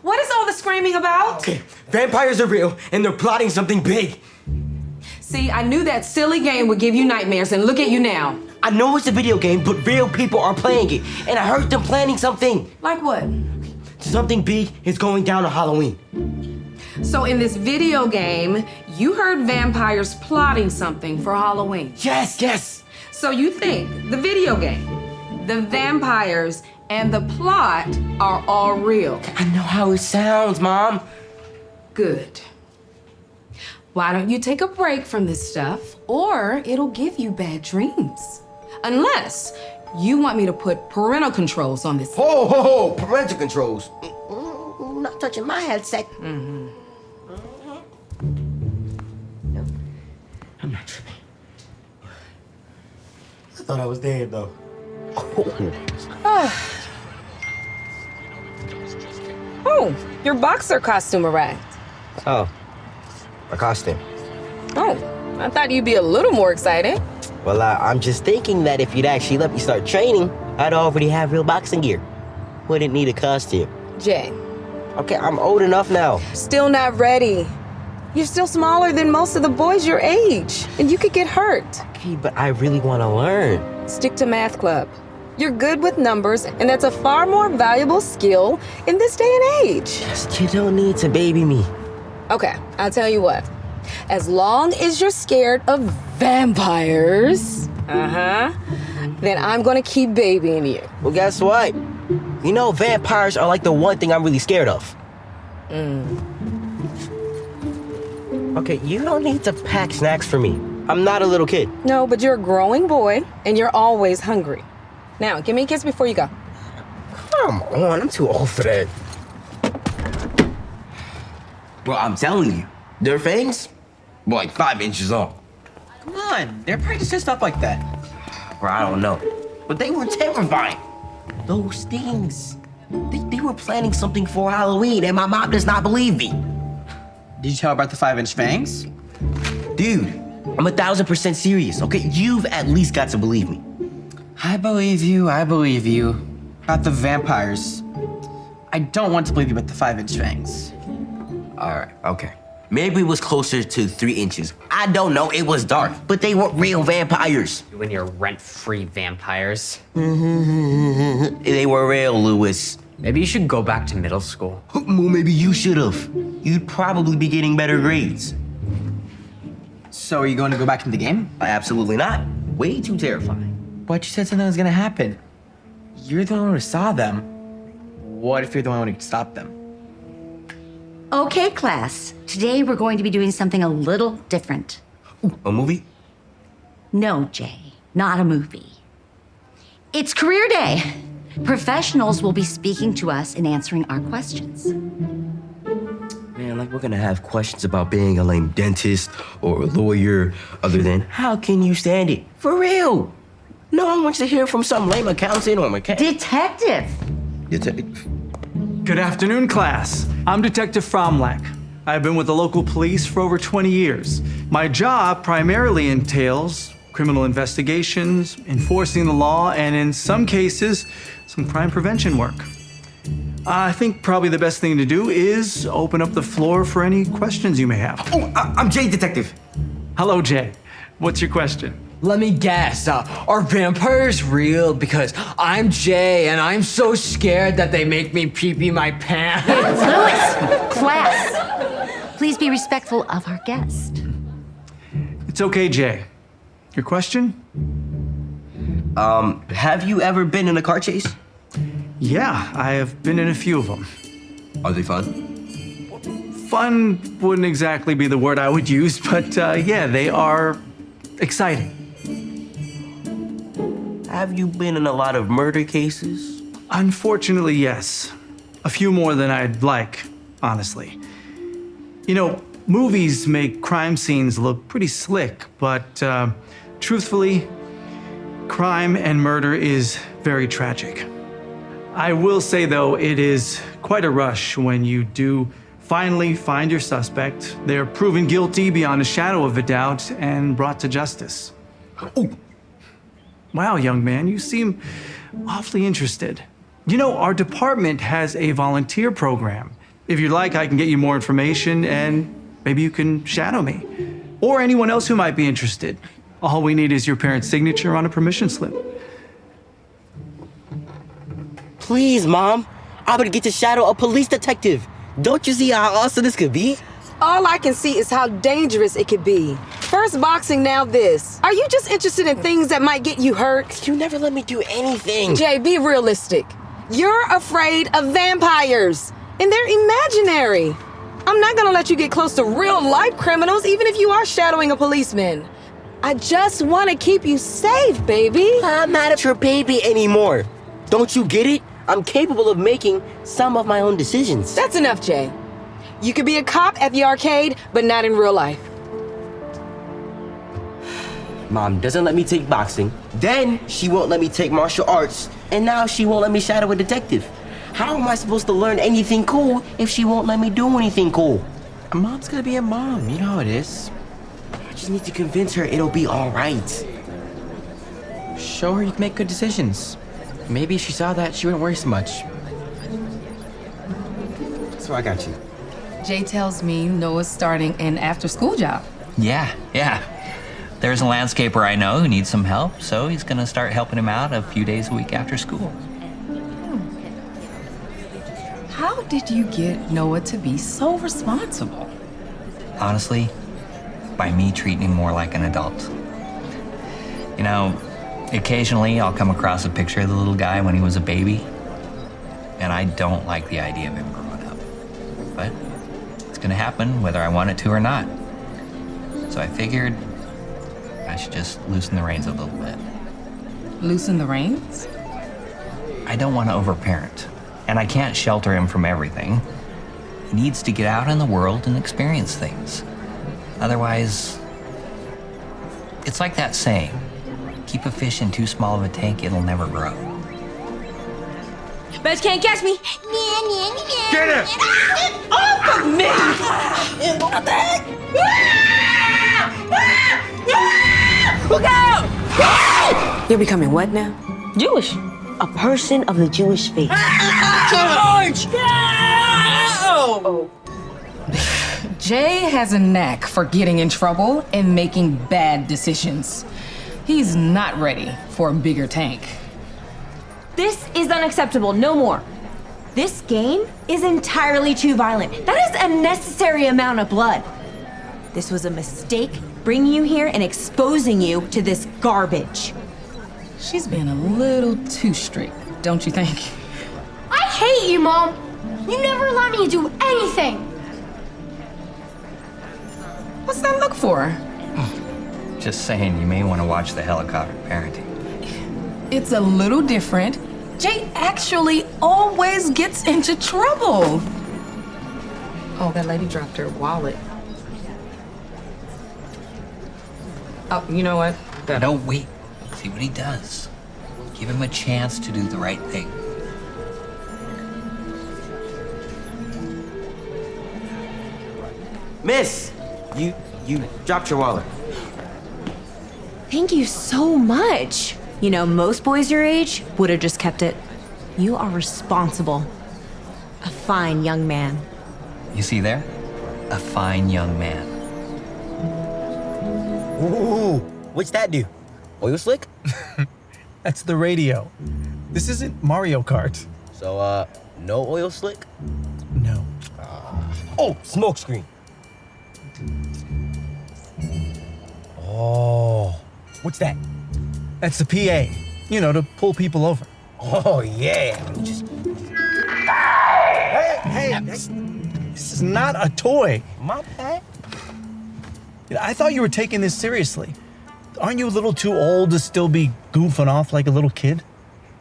What is all the screaming about? Okay, vampires are real and they're plotting something big. See, I knew that silly game would give you nightmares, and look at you now. I know it's a video game, but real people are playing it, and I heard them planning something. Like what? Something big is going down on Halloween. So in this video game, you heard vampires plotting something for Halloween. Yes. So you think the video game, the vampires, and the plot are all real. I know how it sounds, Mom. Good. Why don't you take a break from this stuff, or it'll give you bad dreams. Unless you want me to put parental controls on this. Ho, ho, ho! Parental controls. Not touching my headset. Mm-hmm. No. I'm not tripping. I thought I was dead, though. Oh, your boxer costume arrived. Oh, my costume. Oh, I thought you'd be a little more excited. Well, I'm just thinking that if you'd actually let me start training, I'd already have real boxing gear. Wouldn't need a costume. Jay. Okay, I'm old enough now. Still not ready. You're still smaller than most of the boys your age, and you could get hurt. Okay, but I really want to learn. Stick to math club. You're good with numbers, and that's a far more valuable skill in this day and age. You don't need to baby me. Okay, I'll tell you what. As long as you're scared of vampires, then I'm gonna keep babying you. Well, guess what? You know, vampires are like the one thing I'm really scared of. Okay, you don't need to pack snacks for me. I'm not a little kid. No, but you're a growing boy, and you're always hungry. Now, give me a kiss before you go. Come on, I'm too old for that. Well, I'm telling you, their fangs were like 5 inches long. Come on, they're practicing stuff like that. Bro, I don't know. But they were terrifying. Those things. They were planning something for Halloween, and my mom does not believe me. Did you tell her about the 5-inch fangs? Dude, I'm 1,000% serious, okay? You've at least got to believe me. I believe you. About the vampires. I don't want to believe you about the 5-inch fangs. All right, okay. Maybe it was closer to 3 inches. I don't know, it was dark, but they weren't real vampires. You and your rent-free vampires. They were real, Lewis. Maybe you should go back to middle school. Well, maybe you should have. You'd probably be getting better grades. So are you going to go back into the game? Absolutely not. Way too terrifying. But you said something was gonna happen. You're the one who saw them. What if you're the one who could stop them? Okay, class. Today we're going to be doing something a little different. Ooh, a movie? No, Jay, not a movie. It's career day. Professionals will be speaking to us and answering our questions. Man, like we're gonna have questions about being a lame dentist or a lawyer, other than how can you stand it? For real. No one wants to hear from some lame accountant or mechanic. Detective. Good afternoon, class. I'm Detective Fromlack. I've been with the local police for over 20 years. My job primarily entails criminal investigations, enforcing the law, and in some cases, some crime prevention work. I think probably the best thing to do is open up the floor for any questions you may have. Oh, I'm Jay, Detective. Hello, Jay. What's your question? Let me guess, are vampires real? Because I'm Jay and I'm so scared that they make me pee-pee my pants. Lewis, class, please be respectful of our guest. It's okay, Jay. Your question? Have you ever been in a car chase? Yeah, I have been in a few of them. Are they fun? Fun wouldn't exactly be the word I would use, but yeah, they are exciting. Have you been in a lot of murder cases? Unfortunately, yes. A few more than I'd like, honestly. You know, movies make crime scenes look pretty slick, but truthfully, crime and murder is very tragic. I will say, though, it is quite a rush when you do finally find your suspect. They're proven guilty beyond a shadow of a doubt and brought to justice. Ooh. Wow, young man, you seem awfully interested. You know, our department has a volunteer program. If you'd like, I can get you more information and maybe you can shadow me. Or anyone else who might be interested. All we need is your parents' signature on a permission slip. Please, Mom. I would get to shadow a police detective. Don't you see how awesome this could be? All I can see is how dangerous it could be. First boxing, now this. Are you just interested in things that might get you hurt? You never let me do anything. Jay, be realistic. You're afraid of vampires, and they're imaginary. I'm not gonna let you get close to real life criminals, even if you are shadowing a policeman. I just want to keep you safe, baby. I'm not your baby anymore. Don't you get it? I'm capable of making some of my own decisions. That's enough, Jay. You could be a cop at the arcade, but not in real life. Mom doesn't let me take boxing. Then she won't let me take martial arts. And now she won't let me shadow a detective. How am I supposed to learn anything cool if she won't let me do anything cool? A mom's gonna be a mom. You know how it is. I just need to convince her it'll be all right. Show her you can make good decisions. Maybe if she saw that, she wouldn't worry so much. So I got you. Jay tells me Noah's starting an after-school job. Yeah. There's a landscaper I know who needs some help, so he's gonna start helping him out a few days a week after school. How did you get Noah to be so responsible? Honestly, by me treating him more like an adult. You know, occasionally I'll come across a picture of the little guy when he was a baby, and I don't like the idea of him growing up. But it's gonna happen whether I want it to or not. So I figured I should just loosen the reins a little bit. Loosen the reins? I don't want to overparent, and I can't shelter him from everything. He needs to get out in the world and experience things. Otherwise, it's like that saying, keep a fish in too small of a tank, it'll never grow. But can't catch me. Get him! Get off of me! What the heck? Look out! You're becoming what now? Jewish. A person of the Jewish faith. George! Jay has a knack for getting in trouble and making bad decisions. He's not ready for a bigger tank. This is unacceptable. No more. This game is entirely too violent. That is an unnecessary amount of blood. This was a mistake, bringing you here and exposing you to this garbage. She's been a little too strict, don't you think? I hate you, Mom. You never allow me to do anything. What's that look for? Just saying, you may want to watch the helicopter parenting. It's a little different. Jay actually always gets into trouble. Oh, that lady dropped her wallet. Oh, you know what? No, wait. See what he does. Give him a chance to do the right thing. Miss, you dropped your wallet. Thank you so much. You know, most boys your age would have just kept it. You are responsible. A fine young man. You see there? A fine young man. Ooh, what's that do? Oil slick? That's the radio. This isn't Mario Kart. So, no oil slick? No. Oh, smoke screen. Oh, what's that? That's the PA. You know, to pull people over. Oh, yeah. Hey, this is not a toy. My bad. I thought you were taking this seriously. Aren't you a little too old to still be goofing off like a little kid?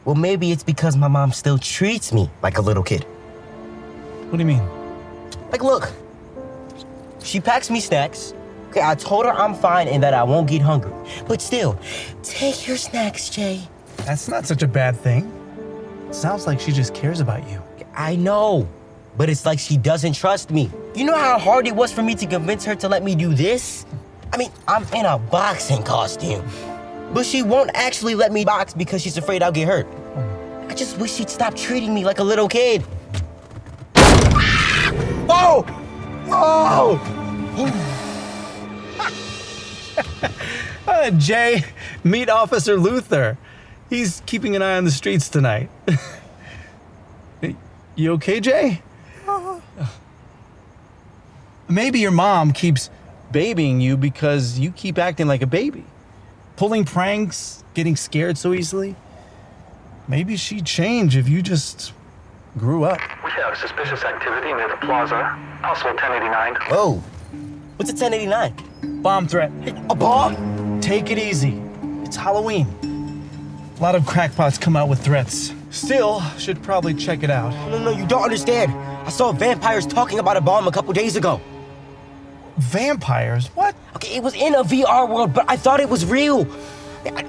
Well, maybe it's because my mom still treats me like a little kid. What do you mean? Like, look, she packs me snacks. Okay, I told her I'm fine and that I won't get hungry. But still, take your snacks, Jay. That's not such a bad thing. It sounds like she just cares about you. I know, but it's like she doesn't trust me. You know how hard it was for me to convince her to let me do this? I mean, I'm in a boxing costume. But she won't actually let me box because she's afraid I'll get hurt. I just wish she'd stop treating me like a little kid. Whoa! Whoa! Jay, meet Officer Luther. He's keeping an eye on the streets tonight. You okay, Jay? Maybe your mom keeps babying you because you keep acting like a baby. Pulling pranks, getting scared so easily. Maybe she'd change if you just grew up. We have suspicious activity near the plaza. Possible 1089. Whoa. What's a 1089? Bomb threat. A bomb? Take it easy. It's Halloween. A lot of crackpots come out with threats. Still, should probably check it out. No, you don't understand. I saw vampires talking about a bomb a couple days ago. Vampires? What? Okay, it was in a VR world, but I thought it was real. I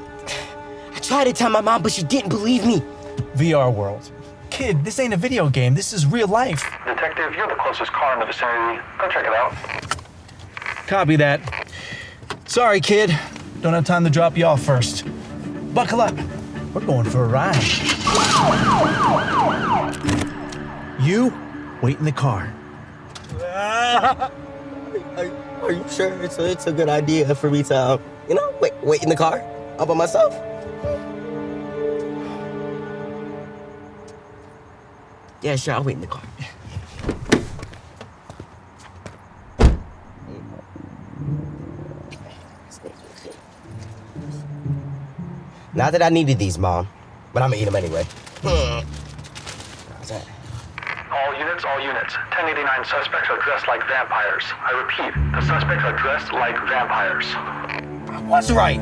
tried to tell my mom, but she didn't believe me. VR world. Kid, this ain't a video game. This is real life. Detective, you're the closest car in the vicinity. Go check it out. Copy that. Sorry, kid. Don't have time to drop you off first. Buckle up. We're going for a ride. You, wait in the car. Are you sure it's a good idea for me to, wait in the car all by myself? Yeah, sure, I'll wait in the car. Not that I needed these, Mom, but I'm gonna eat them anyway. How's that? All units. 1089 suspects are dressed like vampires. I repeat, the suspects are dressed like vampires. What's right?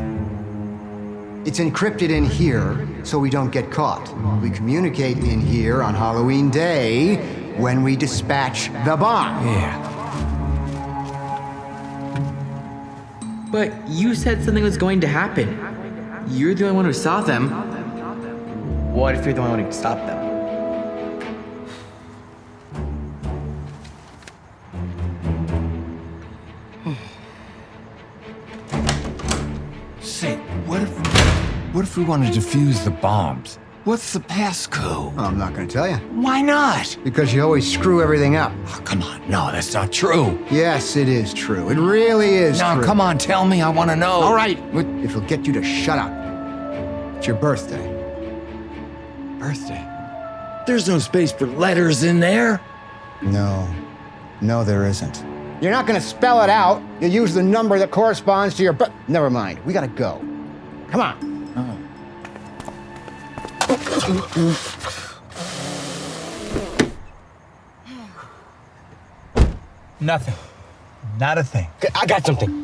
It's encrypted in here so we don't get caught. We communicate in here on Halloween Day when we dispatch the bomb. Yeah. But you said something was going to happen. You're the only one who saw them. What if you're the only one who can stop them? Say, what if we want to defuse the bombs? What's the passcode? Oh, I'm not going to tell you. Why not? Because you always screw everything up. Oh, come on. No, that's not true. Yes, it is true. It really is true. No, come on, tell me. I want to know. All right. If it'll get you to shut up. It's your birthday. Birthday? There's no space for letters in there. No, there isn't. You're not going to spell it out. You use the number that corresponds to your birth. Never mind. We got to go. Come on. Nothing. Not a thing. I got something.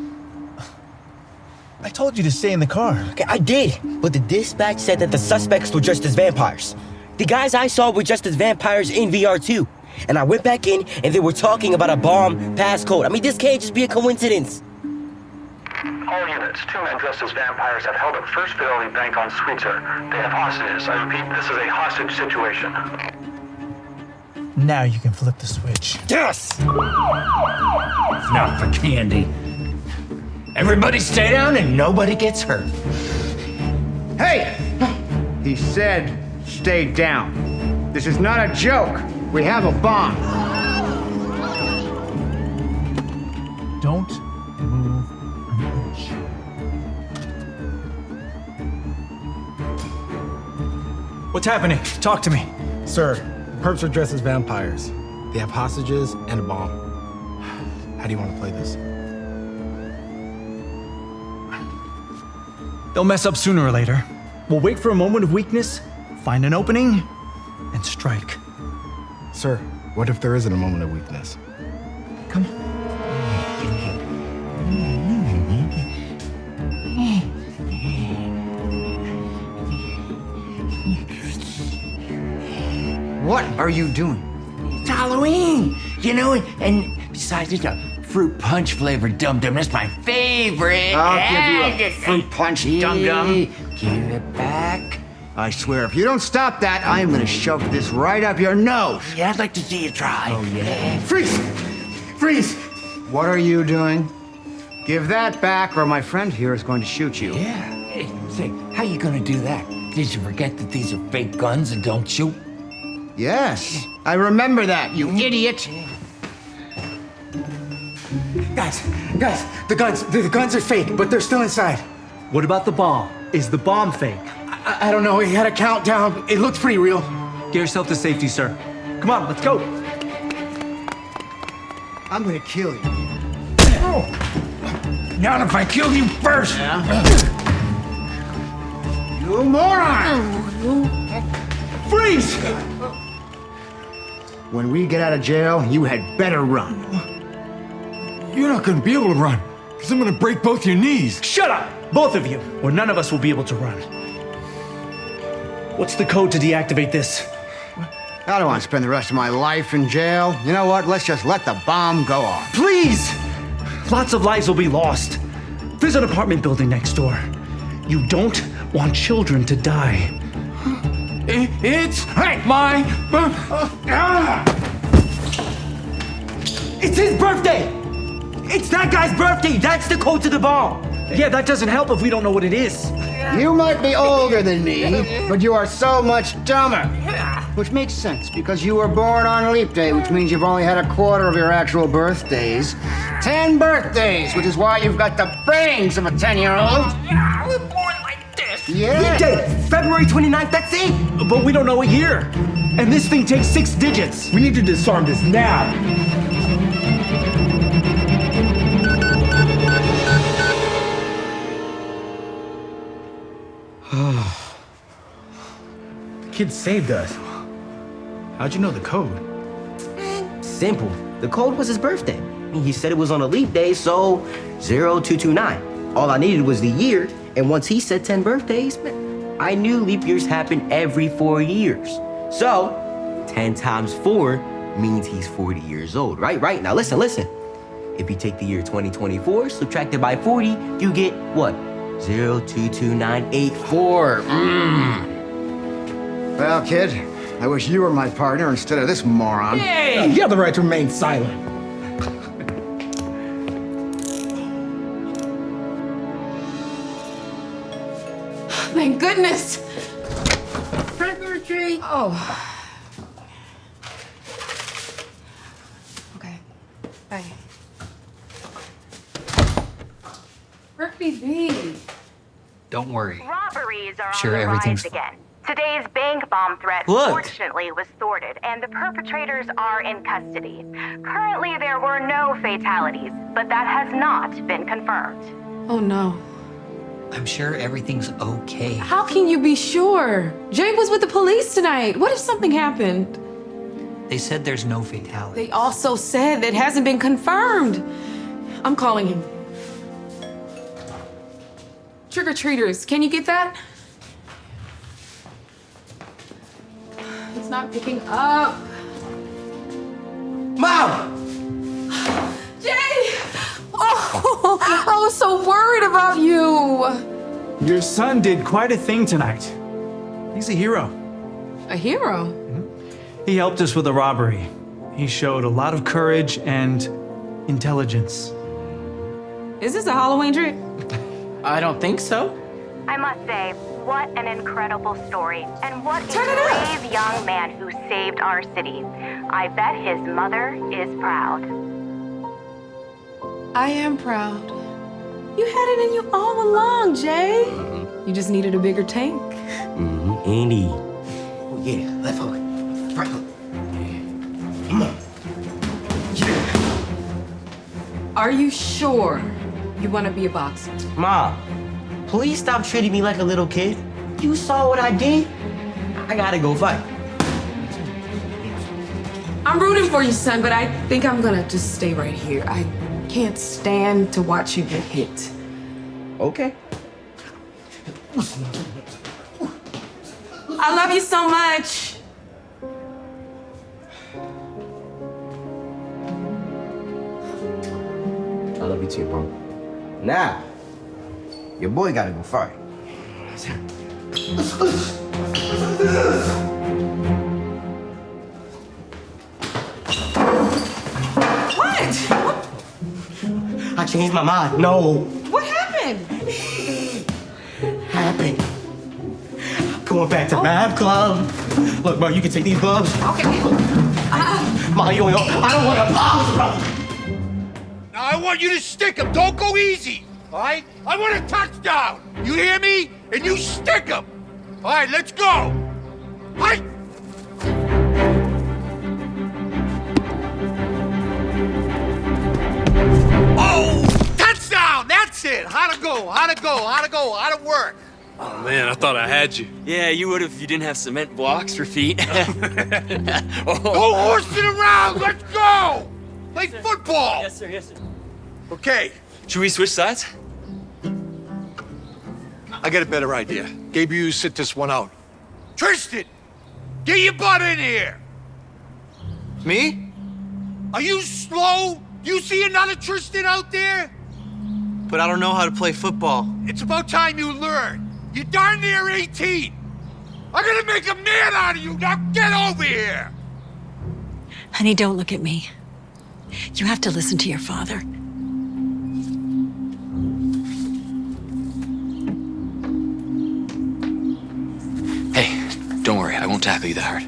I told you to stay in the car. Okay, I did, but the dispatch said that the suspects were dressed as vampires. The guys I saw were dressed as vampires in VR too. And I went back in and they were talking about a bomb passcode. I mean, this can't just be a coincidence. All units, 2 men dressed as vampires have held up First Fidelity Bank on Sweetser. They have hostages. I repeat, this is a hostage situation. Now you can flip the switch. Yes! Not for candy. Everybody stay down and nobody gets hurt. Hey! He said, stay down. This is not a joke. We have a bomb. Don't move an inch. What's happening? Talk to me. Sir, perps are dressed as vampires. They have hostages and a bomb. How do you want to play this? They'll mess up sooner or later. We'll wait for a moment of weakness, find an opening, and strike. Sir, what if there isn't a moment of weakness? Come. What are you doing? It's Halloween, and besides, it's a fruit punch flavored dum dum. That's my favorite. I'll give you a fruit punch dum dum. Give it back. I swear, if you don't stop that, I am gonna shove this right up your nose. Yeah, I'd like to see you try. Oh, yeah. Freeze! Freeze! What are you doing? Give that back, or my friend here is going to shoot you. Yeah. Hey, say, how you gonna do that? Did you forget that these are fake guns and don't shoot? Yes, I remember that, you idiot. Guys, the guns are fake, but they're still inside. What about the bomb? Is the bomb fake? I don't know, he had a countdown. It looks pretty real. Get yourself to safety, sir. Come on, let's go. I'm gonna kill you. Not if I kill you first. Yeah. You moron! Freeze! when we get out of jail, you had better run. You're not gonna be able to run, because I'm gonna break both your knees. Shut up, both of you, or none of us will be able to run. What's the code to deactivate this? I don't want to spend the rest of my life in jail. You know what? Let's just let the bomb go off. Please! Lots of lives will be lost. There's an apartment building next door. You don't want children to die. It's my... It's his birthday! It's that guy's birthday! That's the code to the bomb! Yeah, that doesn't help if we don't know what it is. You might be older than me, but you are so much dumber. Which makes sense, because you were born on leap day, which means you've only had a quarter of your actual birthdays. 10 birthdays, which is why you've got the brains of a 10-year-old. Yeah, I was born like this. Yeah. Leap day, February 29th, that's it! But we don't know a year. And this thing takes 6 digits. We need to disarm this now. The kid saved us. How'd you know the code? Simple. The code was his birthday. He said it was on a leap day, so 0229. All I needed was the year, and once he said 10 birthdays, I knew leap years happen every 4 years. So, 10 times 4 means he's 40 years old, right? Right, now listen. If you take the year 2024, subtract it by 40, you get what? 022984. Well, kid, I wish you were my partner instead of this moron. Hey, you have the right to remain silent. Thank goodness. Trick or treat. Oh. Okay. Bye. Rugby B. Don't worry. Robberies are Sure, on the everything's rise again. Today's bank bomb threat Look. fortunately was thwarted, and the perpetrators are in custody. Currently, there were no fatalities, but that has not been confirmed. Oh no. I'm sure everything's okay. How can you be sure? Jay was with the police tonight. What if something happened? They said there's no fatality. They also said that hasn't been confirmed. I'm calling him. Trick-or-treaters, can you get that? He's not picking up. Mom! Jay! Oh, I was so worried about you. Your son did quite a thing tonight. He's a hero. A hero? He helped us with a robbery. He showed a lot of courage and intelligence. Is this a Halloween trick? I don't think so. I must say, what an incredible story, and what a brave young man who saved our city. I bet his mother is proud. I am proud. You had it in you all along, Jay. You just needed a bigger tank. Andy. Oh, yeah, left hook. Right hook. Come on. Are you sure you want to be a boxer? Mom, please stop treating me like a little kid. You saw what I did. I gotta go fight. I'm rooting for you, son, but I think I'm gonna just stay right here. I can't stand to watch you get hit. Okay. I love you so much. I love you too, bro. Now, your boy gotta go fight. What? I changed my mind. No. What happened? Happened. I'm going back to math club. Look, bro, you can take these gloves. Okay. Ma, you don't know. I don't want to box, bro. Now I want you to stick him. Don't go easy. All right? I want a touchdown. You hear me? And you stick him. All right, let's go. Hi. Oh, touchdown. That's it. How'd it go? How'd it go? How'd it go? How'd it work? Oh man, I thought I had you. Yeah, you would if you didn't have cement blocks for feet. No horsing around! Let's go! Play football! Yes, sir, yes, sir. Okay. Should we switch sides? I got a better idea. Gabriel, you sit this one out. Tristan! Get your butt in here! Me? Are you slow? You see another Tristan out there? But I don't know how to play football. It's about time you learn. You're darn near 18. I'm gonna make a man out of you. Now get over here! Honey, don't look at me. You have to listen to your father. Hey, don't worry, I won't tackle you that hard.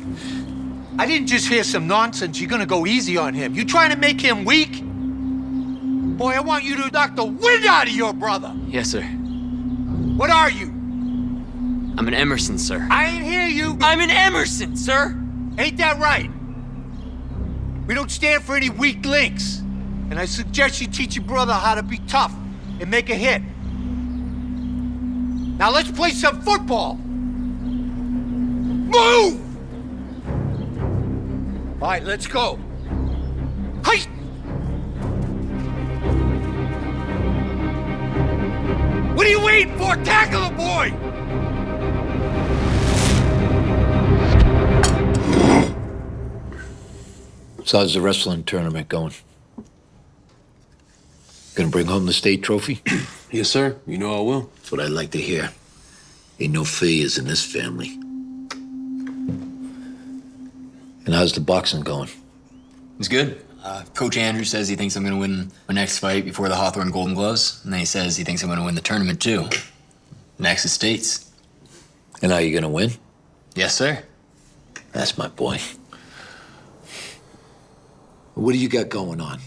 I didn't just hear some nonsense. You're gonna go easy on him. You trying to make him weak? Boy, I want you to knock the wind out of your brother. Yes, sir. What are you? I'm an Emerson, sir. I ain't hear you. I'm an Emerson, sir. Ain't that right? We don't stand for any weak links. And I suggest you teach your brother how to be tough and make a hit. Now let's play some football. Move! All right, let's go. Hey! What are you waiting for? Tackle the boy! So how's the wrestling tournament going? Gonna bring home the state trophy? Yes, sir. You know I will. That's what I'd like to hear. Ain't no failures in this family. And how's the boxing going? It's good. Coach Andrew says he thinks I'm gonna win my next fight before the Hawthorne Golden Gloves. And then he says he thinks I'm gonna win the tournament too. Next is states. And are you gonna win? Yes, sir. That's my boy. What do you got going on?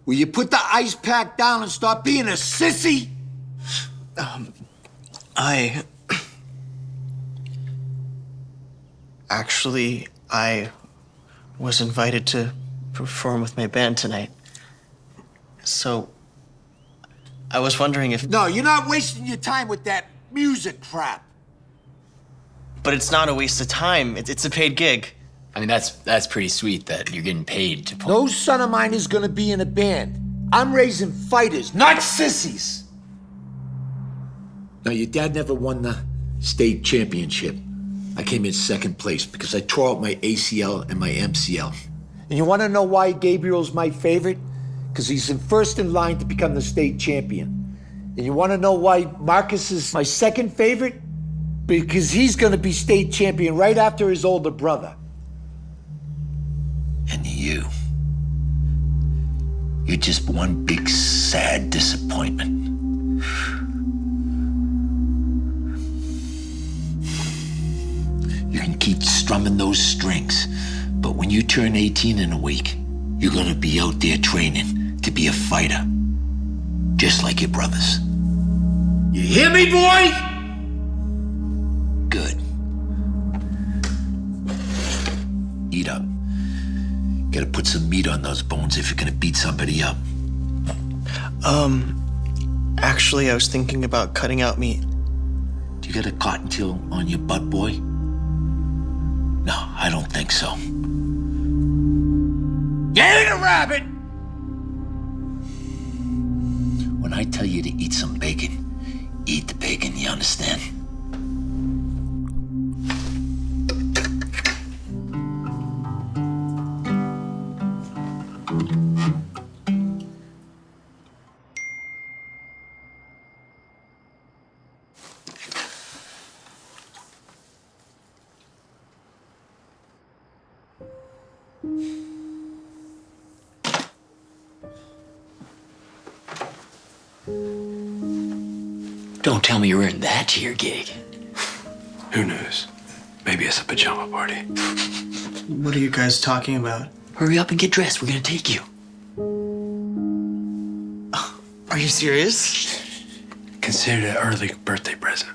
Will you put the ice pack down and stop being a sissy? Actually, I was invited to perform with my band tonight. So, I was wondering if... No, you're not wasting your time with that music crap. But it's not a waste of time. It's a paid gig. I mean, that's pretty sweet that you're getting paid to No son of mine is gonna be in a band. I'm raising fighters, not sissies. No, your dad never won the state championship. I came in second place because I tore out my ACL and my MCL. And you wanna know why Gabriel's my favorite? Because he's first in line to become the state champion. And you wanna know why Marcus is my second favorite? Because he's gonna be state champion right after his older brother. And you're just one big sad disappointment. You can keep strumming those strings, but when you turn 18 in a week, you're gonna be out there training to be a fighter, just like your brothers. You hear me, boy? Good. Eat up. Gotta put some meat on those bones if you're gonna beat somebody up. Actually, I was thinking about cutting out meat. Do you got a cottontail on your butt, boy? No, I don't think so. You ain't a rabbit! When I tell you to eat some bacon, eat the bacon, you understand? Don't tell me you're wearing that to your gig. Who knows? Maybe it's a pajama party. What are you guys talking about? Hurry up and get dressed. We're gonna take you. Are you serious? Consider it an early birthday present.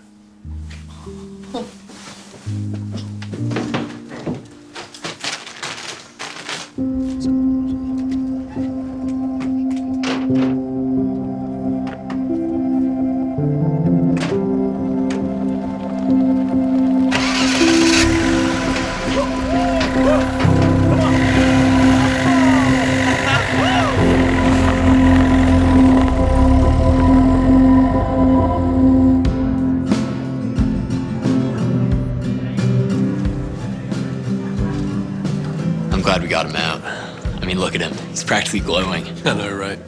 mean, look at him. He's practically glowing. I know, right?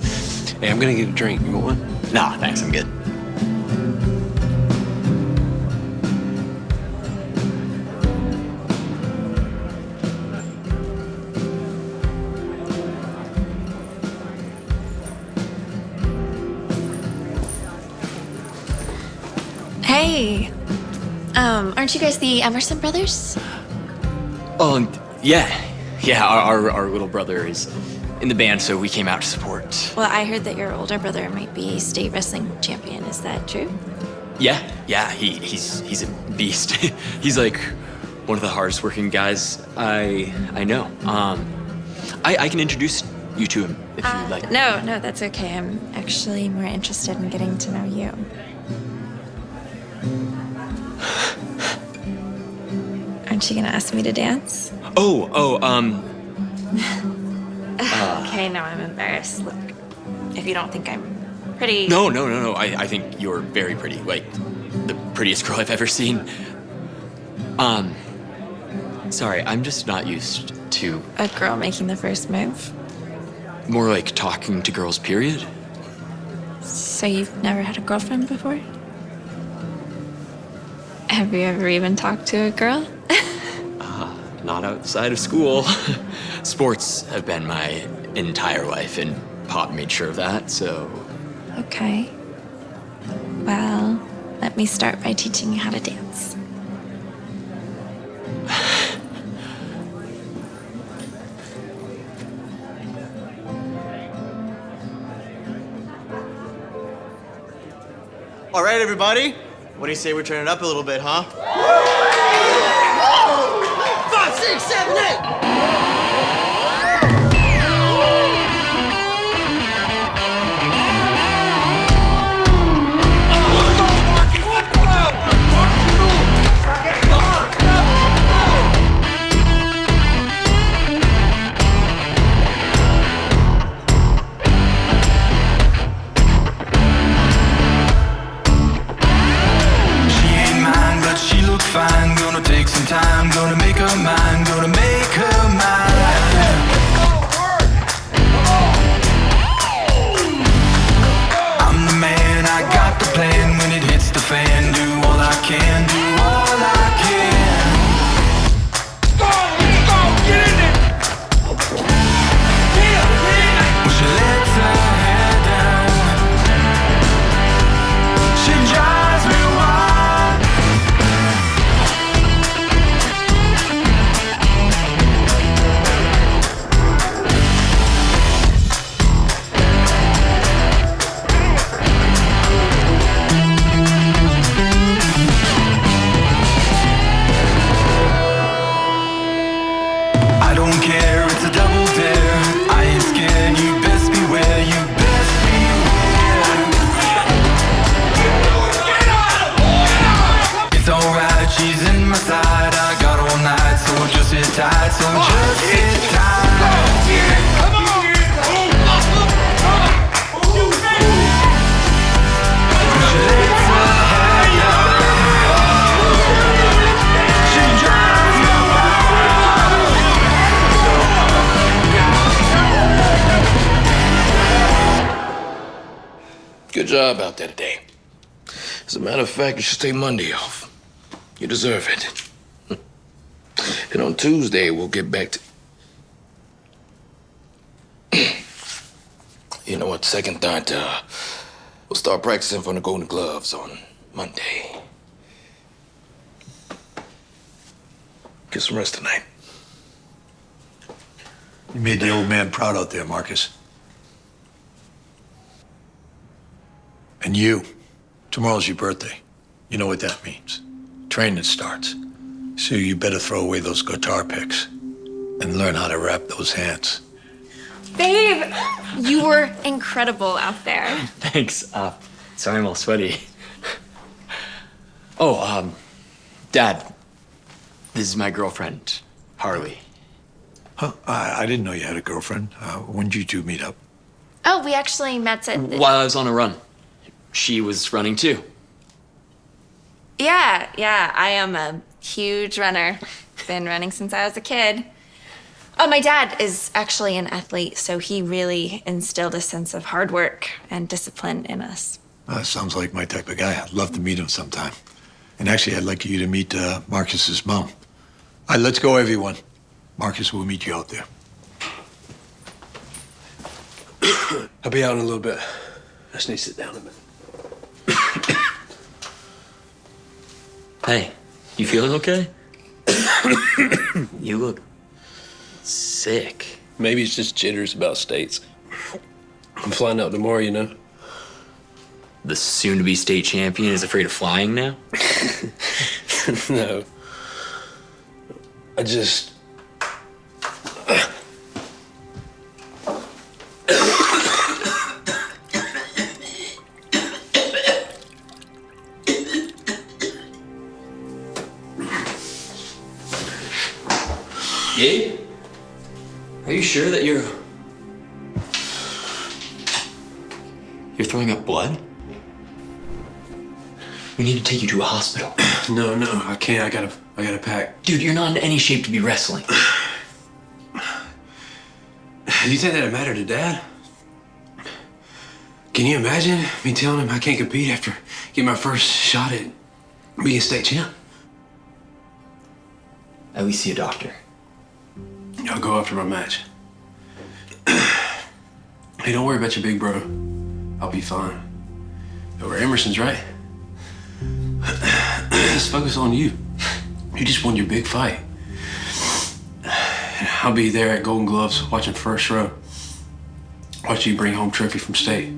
Hey, I'm gonna get a drink. You want one? Nah, thanks, I'm good. Hey, aren't you guys the Emerson brothers? Oh, yeah. Yeah, our little brother is in the band, so we came out to support. Well, I heard that your older brother might be state wrestling champion. Is that true? Yeah, he's a beast. He's like one of the hardest working guys I know. I can introduce you to him if you'd like. No, that's okay. I'm actually more interested in getting to know you. Aren't you gonna ask me to dance? Okay, now I'm embarrassed. Look, if you don't think I'm pretty... No. I think you're very pretty. Like, the prettiest girl I've ever seen. Sorry, I'm just not used to... A girl making the first move? More like talking to girls, period. So you've never had a girlfriend before? Have you ever even talked to a girl? Not outside of school. Sports have been my entire life, and Pop made sure of that, so... Okay. Well, let me start by teaching you how to dance. All right, everybody. What do you say we turn it up a little bit, huh? 5, 6, 7, 8. Fine, gonna take some time, gonna make her mine, gonna make her mine. I'm the man, I got the plan. When it hits the fan, do all I can, do all I can. Go, get in there. Well, she lets her hair down. She drives me wild. Tight, so just sit tight. Come on! Good job out there today. As a matter of fact, you should take Monday off. You deserve it. And on Tuesday, we'll get back to... You know what, second thought, we'll start practicing for the Golden Gloves on Monday. Get some rest tonight. You made the old man proud out there, Marcus. And you, tomorrow's your birthday. You know what that means. Training starts. So you better throw away those guitar picks and learn how to wrap those hands. Babe, you were incredible out there. Thanks. Sorry I'm all sweaty. Dad, this is my girlfriend, Harley. Huh? I didn't know you had a girlfriend. When did you two meet up? Oh, we actually met at... While I was on a run. She was running too. Yeah, I am a huge runner. Been running since I was a kid. My dad is actually an athlete, so he really instilled a sense of hard work and discipline in us. Sounds like my type of guy. I'd love to meet him sometime. And actually, I'd like you to meet Marcus's mom. All right, let's go, everyone. Marcus will meet you out there. I'll be out in a little bit. I just need to sit down a minute. Hey, you feeling okay? You look sick. Maybe it's just jitters about states. I'm flying out tomorrow, you know. The soon-to-be state champion is afraid of flying now? No. I just... Gabe? Are you sure that you're throwing up blood? We need to take you to a hospital. No, I can't. I gotta pack. Dude, you're not in any shape to be wrestling. Do you think that'd matter to Dad? Can you imagine me telling him I can't compete after getting my first shot at being state champ? At least see a doctor. I'll go after my match. Hey, don't worry about your big bro. I'll be fine. Over Emerson's, right? Let's focus on you. You just won your big fight. I'll be there at Golden Gloves watching first row. Watch you bring home trophy from state.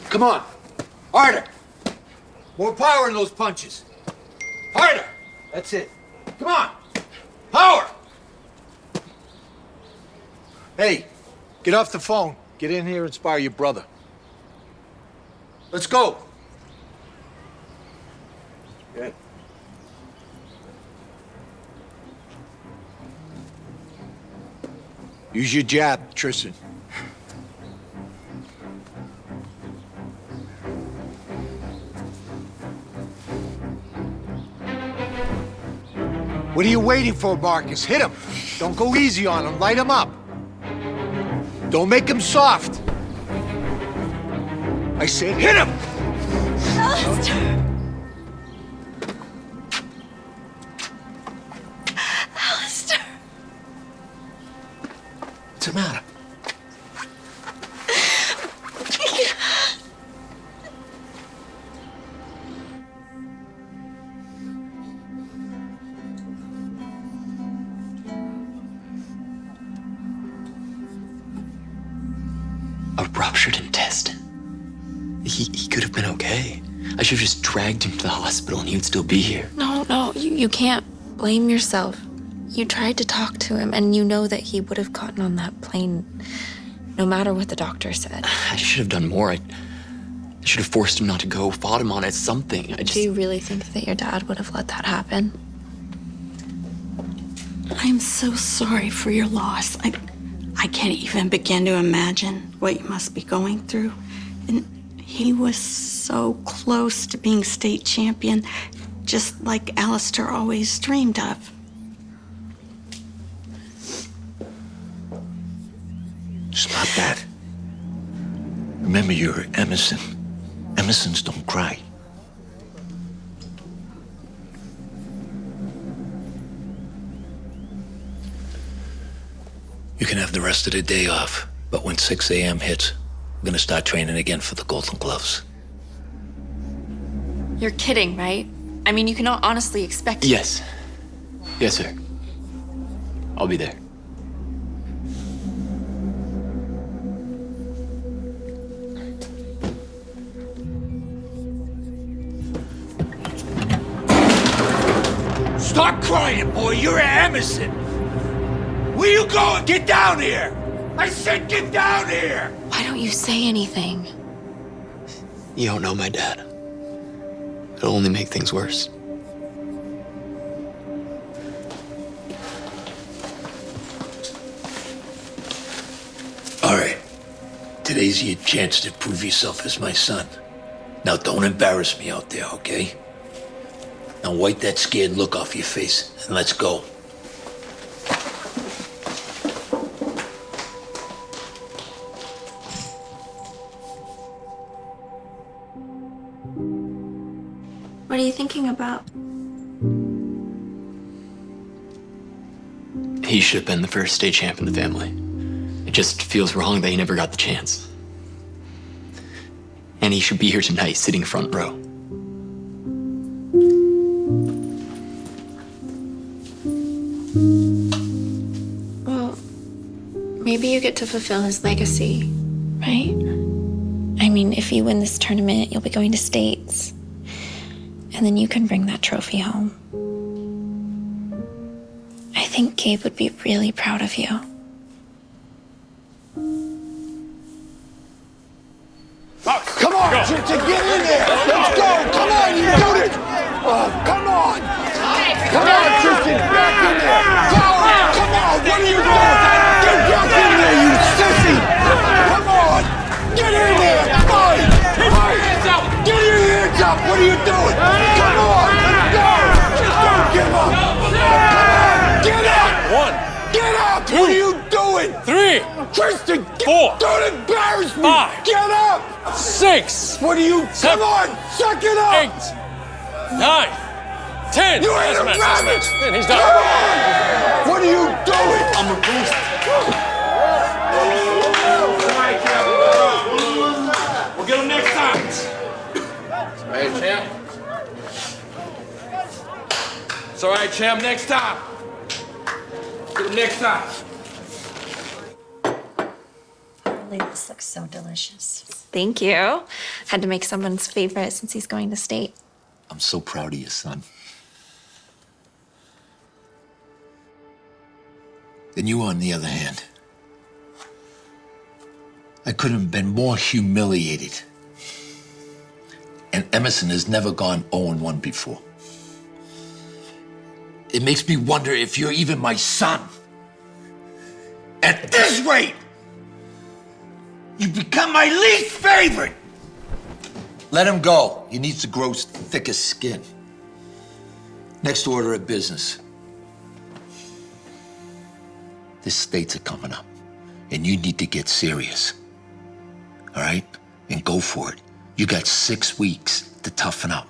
Come on. Harder. More power in those punches. Harder. That's it. Come on. Power. Hey, get off the phone. Get in here and inspire your brother. Let's go. Yeah. Use your jab, Tristan. What are you waiting for, Marcus? Hit him. Don't go easy on him. Light him up. Don't make him soft. I said hit him! Alistair! Alistair! What's the matter? A ruptured intestine. He could have been okay. I should have just dragged him to the hospital and he would still be here. No, you can't blame yourself. You tried to talk to him, and you know that he would have gotten on that plane no matter what the doctor said. I should have done more. I should have forced him not to go, fought him on it, something. Do you really think that your dad would have let that happen? I'm so sorry for your loss. I can't even begin to imagine what you must be going through. And he was so close to being state champion, just like Alistair always dreamed of. Stop that. Remember, you're Emerson. Emersons don't cry. You can have the rest of the day off, but when 6 a.m. hits, we're gonna start training again for the Golden Gloves. You're kidding, right? I mean, you cannot honestly expect... Yes. Yes, sir. I'll be there. Stop crying, boy. You're at Emerson. Where you going? Get down here. I said get down here. Why don't you say anything? You don't know my dad. it'll only make things worse. All right. Today's your chance to prove yourself as my son. Now, don't embarrass me out there, okay? Now, wipe that scared look off your face and let's go. What are you thinking about? He should have been the first state champ in the family. It just feels wrong that he never got the chance. And he should be here tonight, sitting front row. Well, maybe you get to fulfill his legacy, right? I mean, if you win this tournament, you'll be going to states. And then you can bring that trophy home. I think Gabe would be really proud of you. Come on, Tristan, get in there. Let's go. Come on, you do it. Come on. Come on, Tristan, back in there. Come on, what are you doing? Get back in there, you sissy. Come on. Get in there. Fight. Get your hands up. What are you doing? Come on, let's go. Just don't give up. Come on, get up. Get up. What are you doing? 3. Tristan, 4. Don't embarrass me. 5. Get up. 6. What are you? 7. Come on, suck it up. 8. 9. 10. You ain't a rabbit. Man, he's Come done. on. What are you doing? I'm a beast. We'll get him next time. All right, champ. It's all right, champ. Next time. Get him next time. This looks so delicious. Thank you. Had to make someone's favorite since he's going to state. I'm so proud of you, son. Then you, on the other hand, I couldn't have been more humiliated. And Emerson has never gone 0-1 before. It makes me wonder if you're even my son. At this rate, you become my least favorite. Let him go. He needs to grow thicker skin. Next order of business. The states are coming up, and you need to get serious. All right? And go for it. You got 6 weeks to toughen up.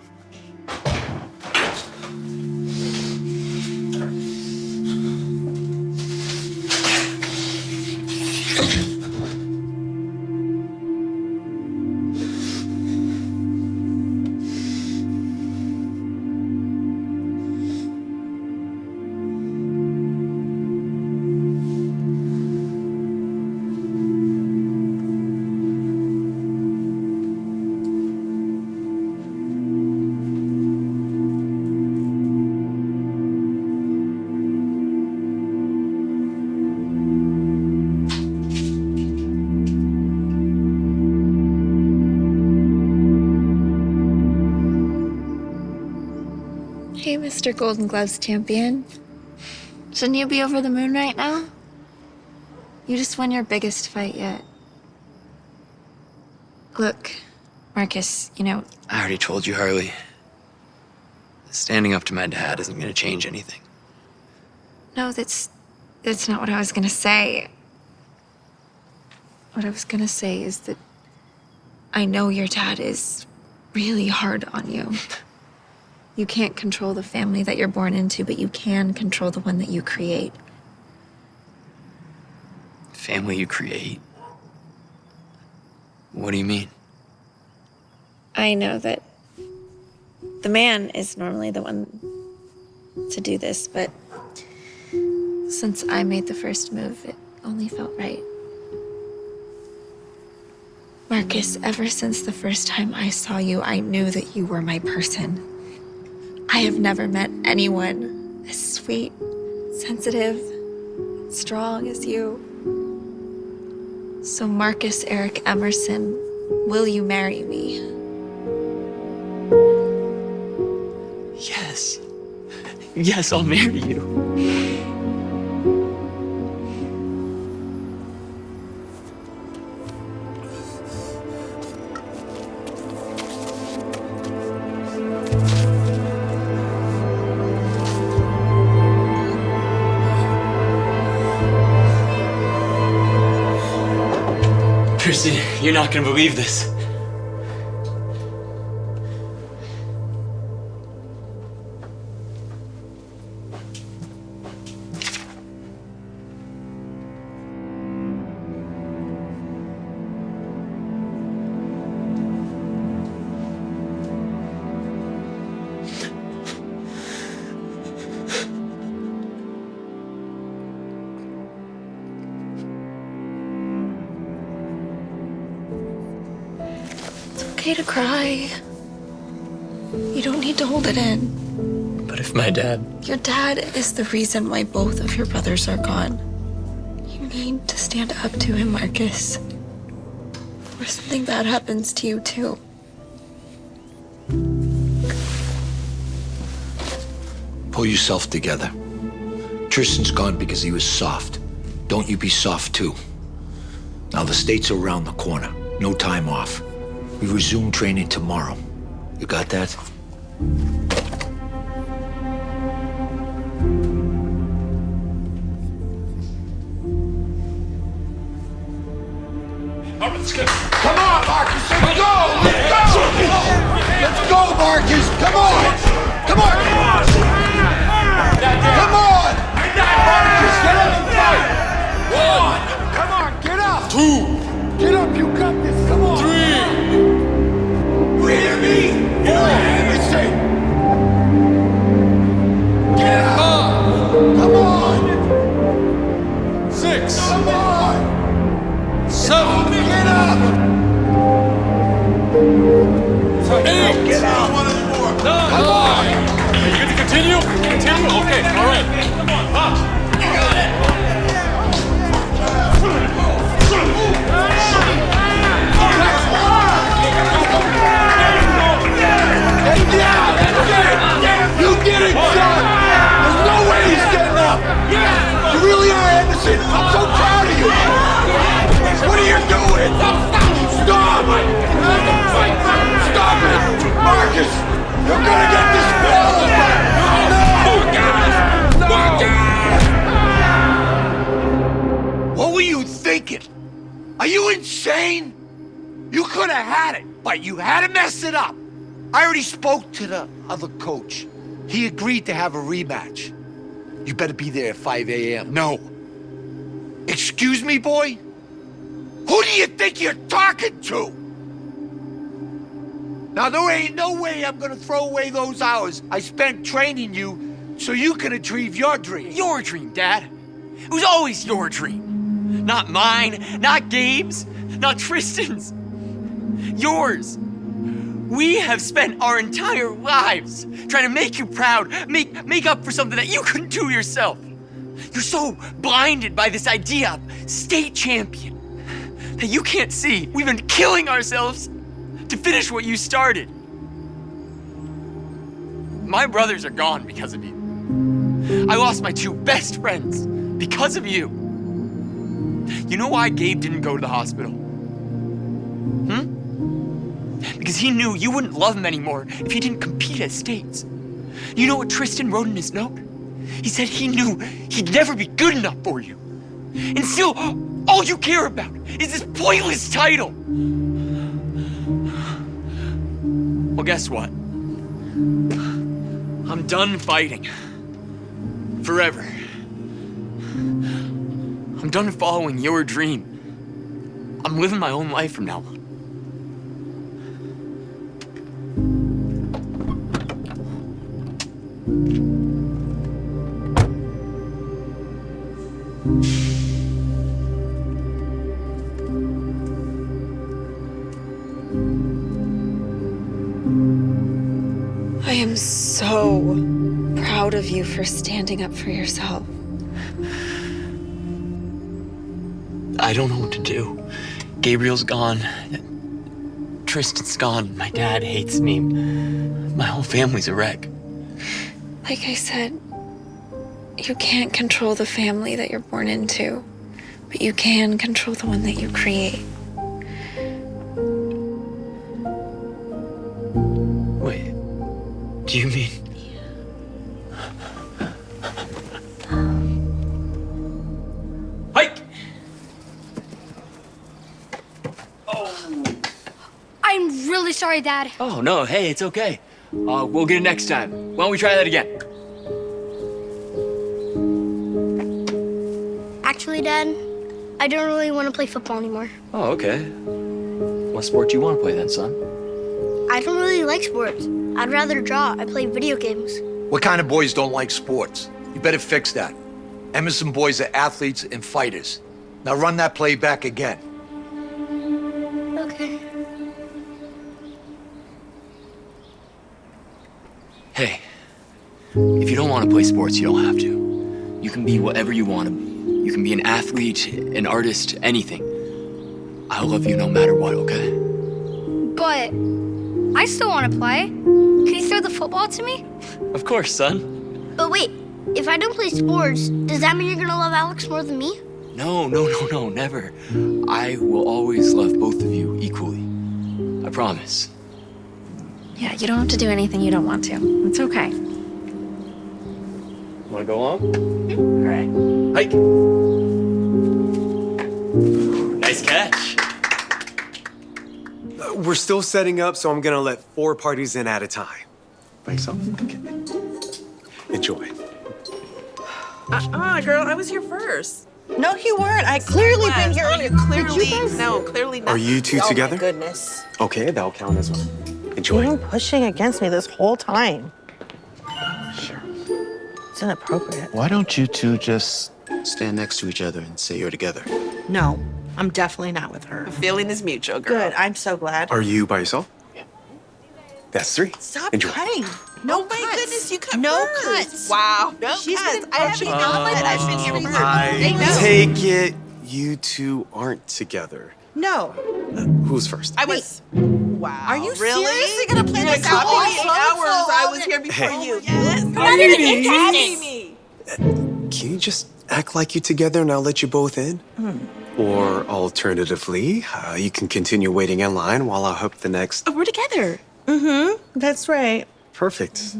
Hey, Mr. Golden Gloves champion. Shouldn't you be over the moon right now? You just won your biggest fight yet. Look, Marcus, you know, I already told you, Harley. Standing up to my dad isn't going to change anything. no, that's not what I was gonna say. What I was gonna say is that I know your dad is really hard on you. You can't control the family that you're born into, but you can control the one that you create. Family you create? What do you mean? I know that the man is normally the one to do this, but since I made the first move, it only felt right. Marcus, ever since the first time I saw you, I knew that you were my person. I have never met anyone as sweet, sensitive, strong as you. So Marcus Eric Emerson, will you marry me? Yes. Yes, I'll marry you. Tristan, you're not gonna believe this. It's okay to cry. You don't need to hold it in. But if my dad... Your dad is the reason why both of your brothers are gone. You need to stand up to him, Marcus. Or something bad happens to you, too. Pull yourself together. Tristan's gone because he was soft. Don't you be soft, too. Now, the states are around the corner. No time off. We resume training tomorrow. You got that? Come on, Marcus, let's go! Let's go! Let's go, Marcus! Come on! Come on! Come on! Marcus, get up and fight! 1. Come on, get up! 2. Get up, you got this, come on! 3. You hear me? 4. Let me see. Get up! Come on! 6. Come on! 7. Get up! 8. Get up! 9. Come on! Are you good to continue? Continue? Okay, all right. Come on, up. You got it. Get down! That's it! You did it, son! There's no way he's getting up! You really are, Anderson! I'm so proud of you! What are you doing? Stop! Stop it! Marcus! You're gonna get this ball! No! What were you thinking? Are you insane? You could have had it, but you had to mess it up. I already spoke to the other coach. He agreed to have a rematch. You better be there at 5 a.m. No. Excuse me, boy? Who do you think you're talking to? Now, there ain't no way I'm gonna throw away those hours I spent training you so you can achieve your dream. Your dream, Dad. It was always your dream. Not mine, not Gabe's, not Tristan's. Yours. We have spent our entire lives trying to make you proud, make up for something that you couldn't do yourself. You're so blinded by this idea of state champion that you can't see we've been killing ourselves to finish what you started. My brothers are gone because of you. I lost my 2 best friends because of you. You know why Gabe didn't go to the hospital? Because he knew you wouldn't love him anymore if he didn't compete at states. You know what Tristan wrote in his note? He said he knew he'd never be good enough for you. And still, all you care about is this pointless title. Well, guess what? I'm done fighting. Forever. I'm done following your dream. I'm living my own life from now on. I am so proud of you for standing up for yourself. I don't know what to do. Gabriel's gone. Tristan's gone. My dad hates me. My whole family's a wreck. Like I said, you can't control the family that you're born into, but you can control the one that you create. Wait, do you mean? Hike! I'm really sorry, Dad. Oh, no, hey, it's okay. We'll get it next time. Why don't we try that again? Actually, Dad, I don't really want to play football anymore. Oh, okay. What sport do you want to play then, son? I don't really like sports. I'd rather draw. I play video games. What kind of boys don't like sports? You better fix that. Emerson boys are athletes and fighters. Now run that play back again. Okay. Hey, if you don't want to play sports, you don't have to. You can be whatever you want to be. You can be an athlete, an artist, anything. I'll love you no matter what, okay? But I still want to play. Can you throw the football to me? Of course, son. But wait, if I don't play sports, does that mean you're gonna love Alex more than me? No, never. I will always love both of you equally. I promise. Yeah, you don't have to do anything you don't want to. It's okay. Want to go along? All right. Hike. Nice catch. We're still setting up, so I'm gonna let 4 parties in at a time. Like so? Okay. Enjoy. Girl, I was here first. No, you weren't. I clearly been here Oh, earlier. you clearly, Did you guys- no, clearly not. Are you two Oh together? my goodness. Okay, that'll count as well. Enjoy. You've been pushing against me this whole time. Sure. It's inappropriate. Why don't you two just stand next to each other and say you're together? No, I'm definitely not with her. The feeling is mutual, girl. Good. I'm so glad. Are you by yourself? Yeah. That's 3. Stop Enjoy. cutting. No, my goodness, you cut No first. cuts. Wow. No She's cuts. been I haven't pushing even on cut. it. I've been here for I They know. take it you two aren't together. No. Who's first? I was. Wow. Are you really seriously gonna play You're this gonna out? copy me in Oh, hours. so I was here before Hey. you. Yes. Not even interested. Me. Can you just act like you're together and I'll let you both in? Or alternatively, you can continue waiting in line while I hook the next. Oh, we're together. Mm-hmm. That's right. Perfect.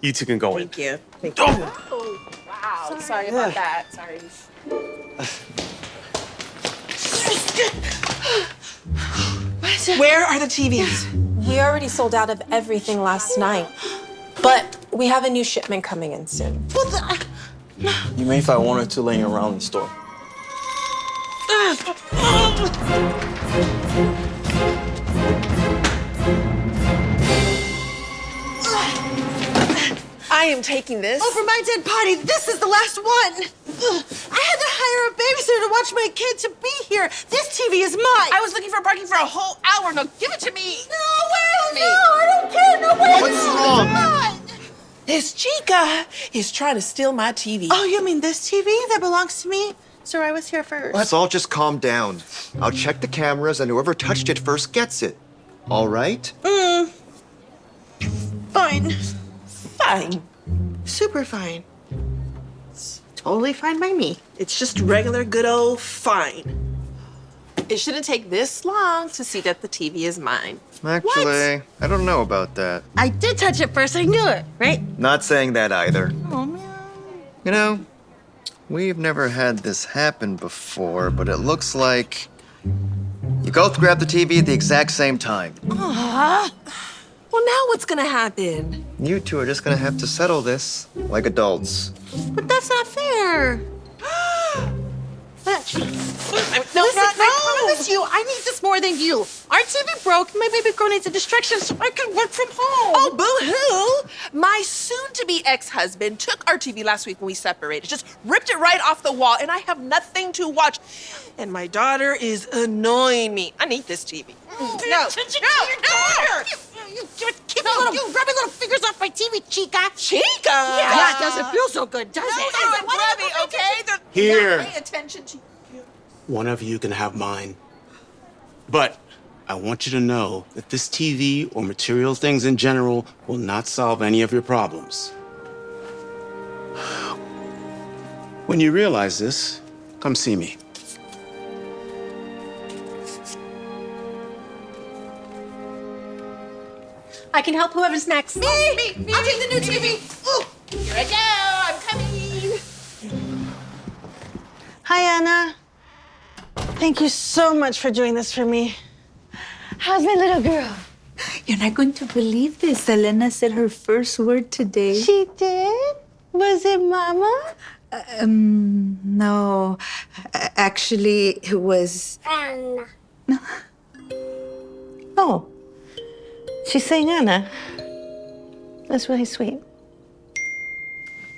You two can go in. Thank you. Thank you. Oh, wow. So sorry about that. Sorry. Where are the TVs? We already sold out of everything last night. But we have a new shipment coming in soon. You may find 1 or 2 laying around the store. I am taking this. Over my dead body. This is the last one. I had to hire a babysitter to watch my kid to be here. This TV is mine. I was looking for parking for a whole hour. No, give it to me. No, I don't care. No way. What's wrong? This chica is trying to steal my TV. Oh, you mean this TV that belongs to me? Sir, I was here first. Let's all just calm down. I'll check the cameras, and whoever touched it first gets it. All right? Fine. Fine. Super fine. It's totally fine by me. It's just regular good old fine. It shouldn't take this long to see that the TV is mine. Actually, I don't know about that. I did touch it first. I knew it, right? Not saying that either. Oh, man. You know, we've never had this happen before, but it looks like you both grabbed the TV at the exact same time. Aww. Well, now what's gonna happen? You two are just gonna have to settle this like adults. But that's not fair. No, Listen, I promise you, I need this more than you. Our TV broke. My baby girl needs a distraction so I can work from home. Oh, boo-hoo! My soon-to-be ex-husband took our TV last week when we separated, just ripped it right off the wall, and I have nothing to watch. And my daughter is annoying me. I need this TV. No, You rubbing little fingers off my TV, chica. Chica? Yeah, it doesn't feel so good, does No, it? you're grabby, okay? Here. Pay attention to One of you can have mine. But I want you to know that this TV or material things in general will not solve any of your problems. When you realize this, come see me. I can help whoever's next. Me! I'll take the new TV. Ooh, here I go. I'm coming. Hi, Anna. Thank you so much for doing this for me. How's my little girl? You're not going to believe this. Selena said her first word today. She did? Was it Mama? No. Actually, it was... Anna. Oh. She's saying Anna. That's really sweet.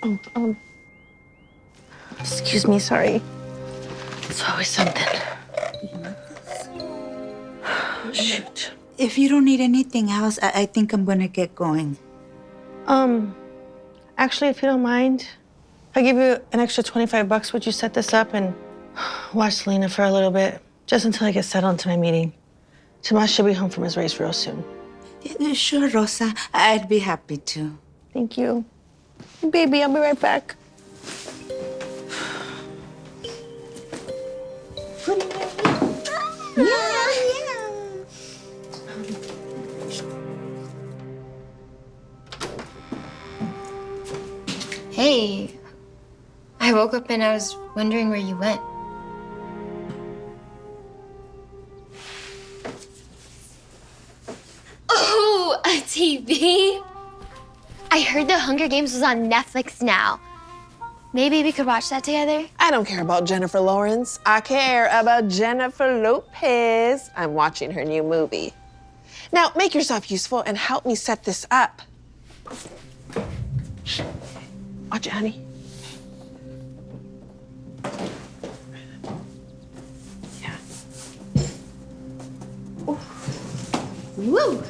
Oh, excuse me, sorry. It's always something. Oh, shoot. If you don't need anything else, I think I'm gonna get going. Actually, if you don't mind, if I give you an extra $25, would you set this up and watch Selena for a little bit? Just until I get settled into my meeting. Tomas should be home from his race real soon. Yeah, sure, Rosa. I'd be happy to. Thank you. Baby, I'll be right back. Hey, I woke up and I was wondering where you went. Oh, a TV? I heard The Hunger Games was on Netflix now. Maybe we could watch that together? I don't care about Jennifer Lawrence. I care about Jennifer Lopez. I'm watching her new movie. Now, make yourself useful and help me set this up. Watch it, honey. Yeah. Woo!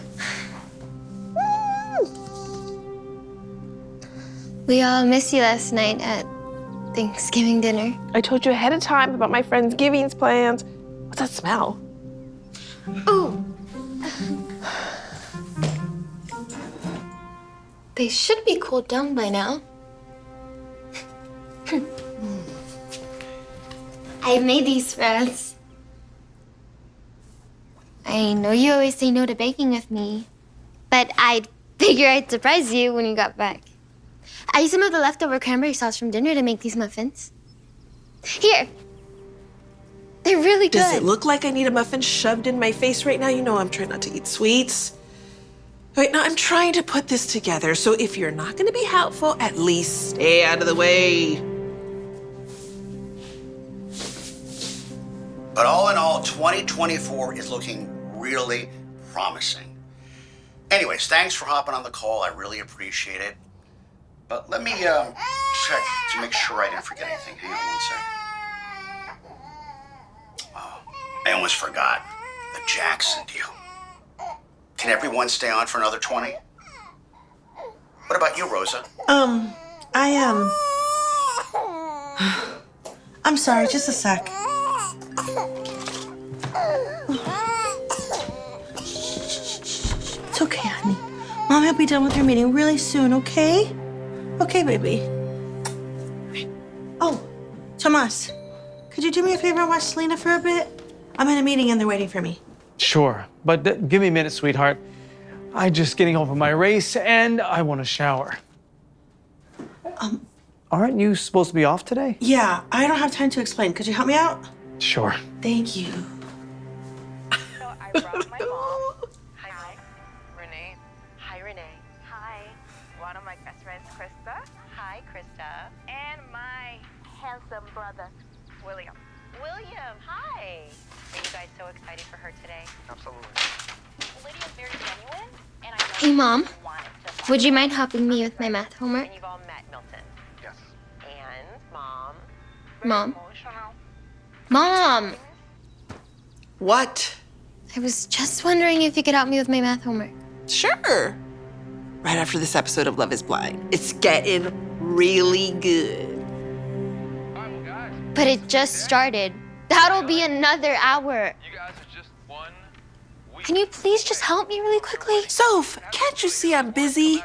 We all missed you last night at Thanksgiving dinner. I told you ahead of time about my friend's givings plans. What's that smell? Ooh. They should be cooled down by now. I made these for us. I know you always say no to baking with me, but I'd figure I'd surprise you when you got back. I used some of the leftover cranberry sauce from dinner to make these muffins. Here. They're really good. Does it look like I need a muffin shoved in my face right now? You know I'm trying not to eat sweets. Right now, I'm trying to put this together, so if you're not gonna be helpful, at least stay out of the way. But all in all, 2024 is looking really promising. Anyways, thanks for hopping on the call. I really appreciate it. But let me check to make sure I didn't forget anything. Hang on one sec. Oh, I almost forgot. The Jackson deal. Can everyone stay on for another 20? What about you, Rosa? I'm sorry, just a sec. It's okay, honey. Mommy will be done with her meeting really soon, okay? Okay, baby. Oh, Tomas, could you do me a favor and watch Selena for a bit? I'm in a meeting and they're waiting for me. Sure, but give me a minute, sweetheart. I'm just getting home from my race and I want to shower. Aren't you supposed to be off today? Yeah, I don't have time to explain. Could you help me out? Sure. Thank you. So I brought my mom. Hi, Renee. Hi, Renee. Hi. One of my best friends, Krista. Hi, Krista. And my handsome brother, William. William, hi. Are you guys so excited for her today? Absolutely. Lydia's very genuine, and I know Hey, Mom. you wanted to Would you mind helping me with my math homework? And you've all met Milton. Yes. And Mom. Mom? Mom! What? I was just wondering if you could help me with my math homework. Sure. Right after this episode of Love is Blind. It's getting really good. But it just started. That'll be another hour. Can you please just help me really quickly? Soph, can't you see I'm busy?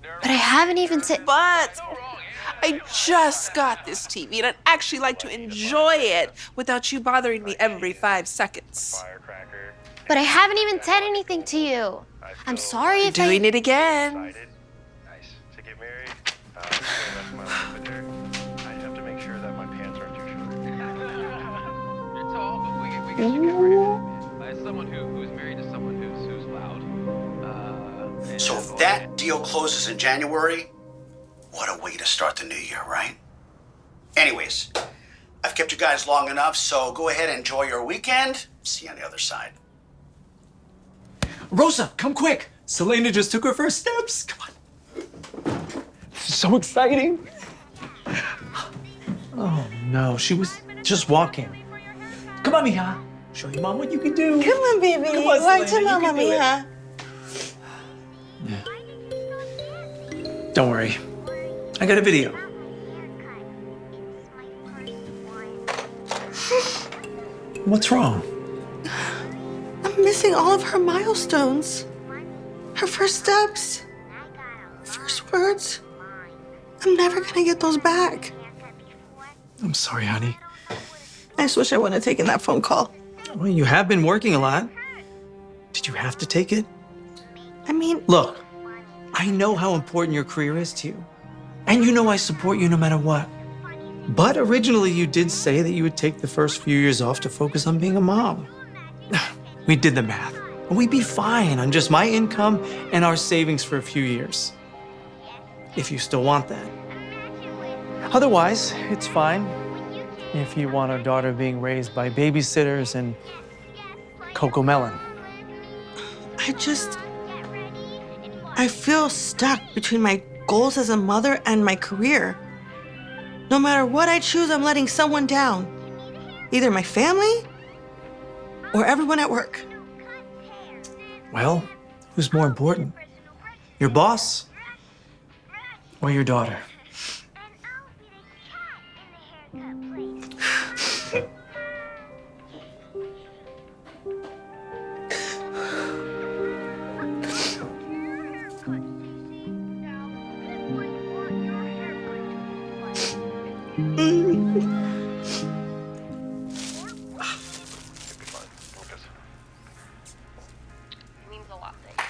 But I haven't even said. But I just got this TV, and I'd actually like to enjoy it without you bothering me every 5 seconds. But I haven't even said anything to you. I'm sorry if Doing it again. So if that deal closes in January, what a way to start the new year, right? Anyways, I've kept you guys long enough, so go ahead and enjoy your weekend. See you on the other side. Rosa, come quick. Selena just took her first steps. Come on. This is so exciting. Oh, no. She was just walking. Come on, mija. Show your mom what you can do. Come on, baby. Come on, Walk to Selena, you mama, can do it. mija. Don't worry. I got a video. What's wrong? I'm missing all of her milestones. Her first steps. First words. I'm never gonna get those back. I'm sorry, honey. I just wish I wouldn't have taken that phone call. Well, you have been working a lot. Did you have to take it? I mean, Look, I know how important your career is to you. And you know I support you no matter what. But originally you did say that you would take the first few years off to focus on being a mom. We did the math. And we'd be fine on just my income and our savings for a few years. If you still want that. Otherwise, it's fine. If you want a daughter being raised by babysitters and Coco Melon. I feel stuck between my goals as a mother and my career. No matter what I choose, I'm letting someone down. Either my family or everyone at work. Well, who's more important? Your boss or your daughter?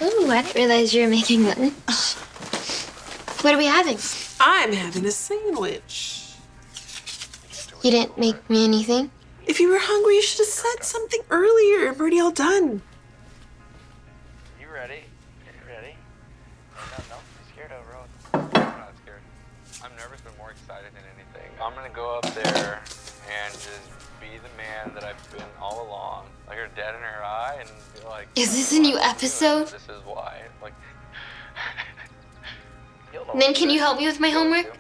Ooh, I didn't realize you were making lunch. What are we having? I'm having a sandwich. You didn't make me anything? If you were hungry, you should have said something earlier. I'm already all done. You ready? You ready? No, I'm scared out road. I'm not scared. I'm nervous but more excited than anything. I'm gonna go up there and just be the man that I've been all along. Like her dead in her eye and be like, Is this a new episode? this is why. Like, And then can you help me with my homework?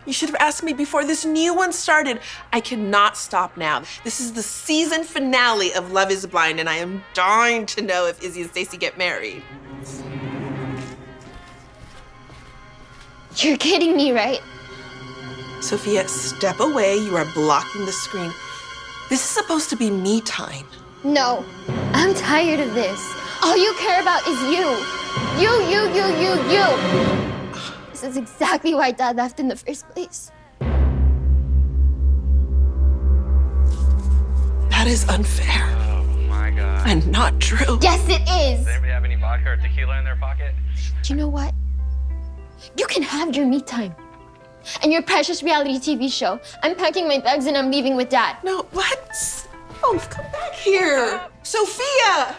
You should have asked me before this new one started. I cannot stop now. This is the season finale of Love is Blind, and I am dying to know if Izzy and Stacy get married. You're kidding me, right? Sophia, step away. You are blocking the screen. This is supposed to be me time. No, I'm tired of this. All you care about is you. You. This is exactly why Dad left in the first place. That is unfair. oh my God. And not true. Yes, it is. Does anybody have any vodka or tequila in their pocket? Do you know what? You can have your me time. And your precious reality TV show. I'm packing my bags and I'm leaving with Dad. No, what? Oh, come back here. Sophia!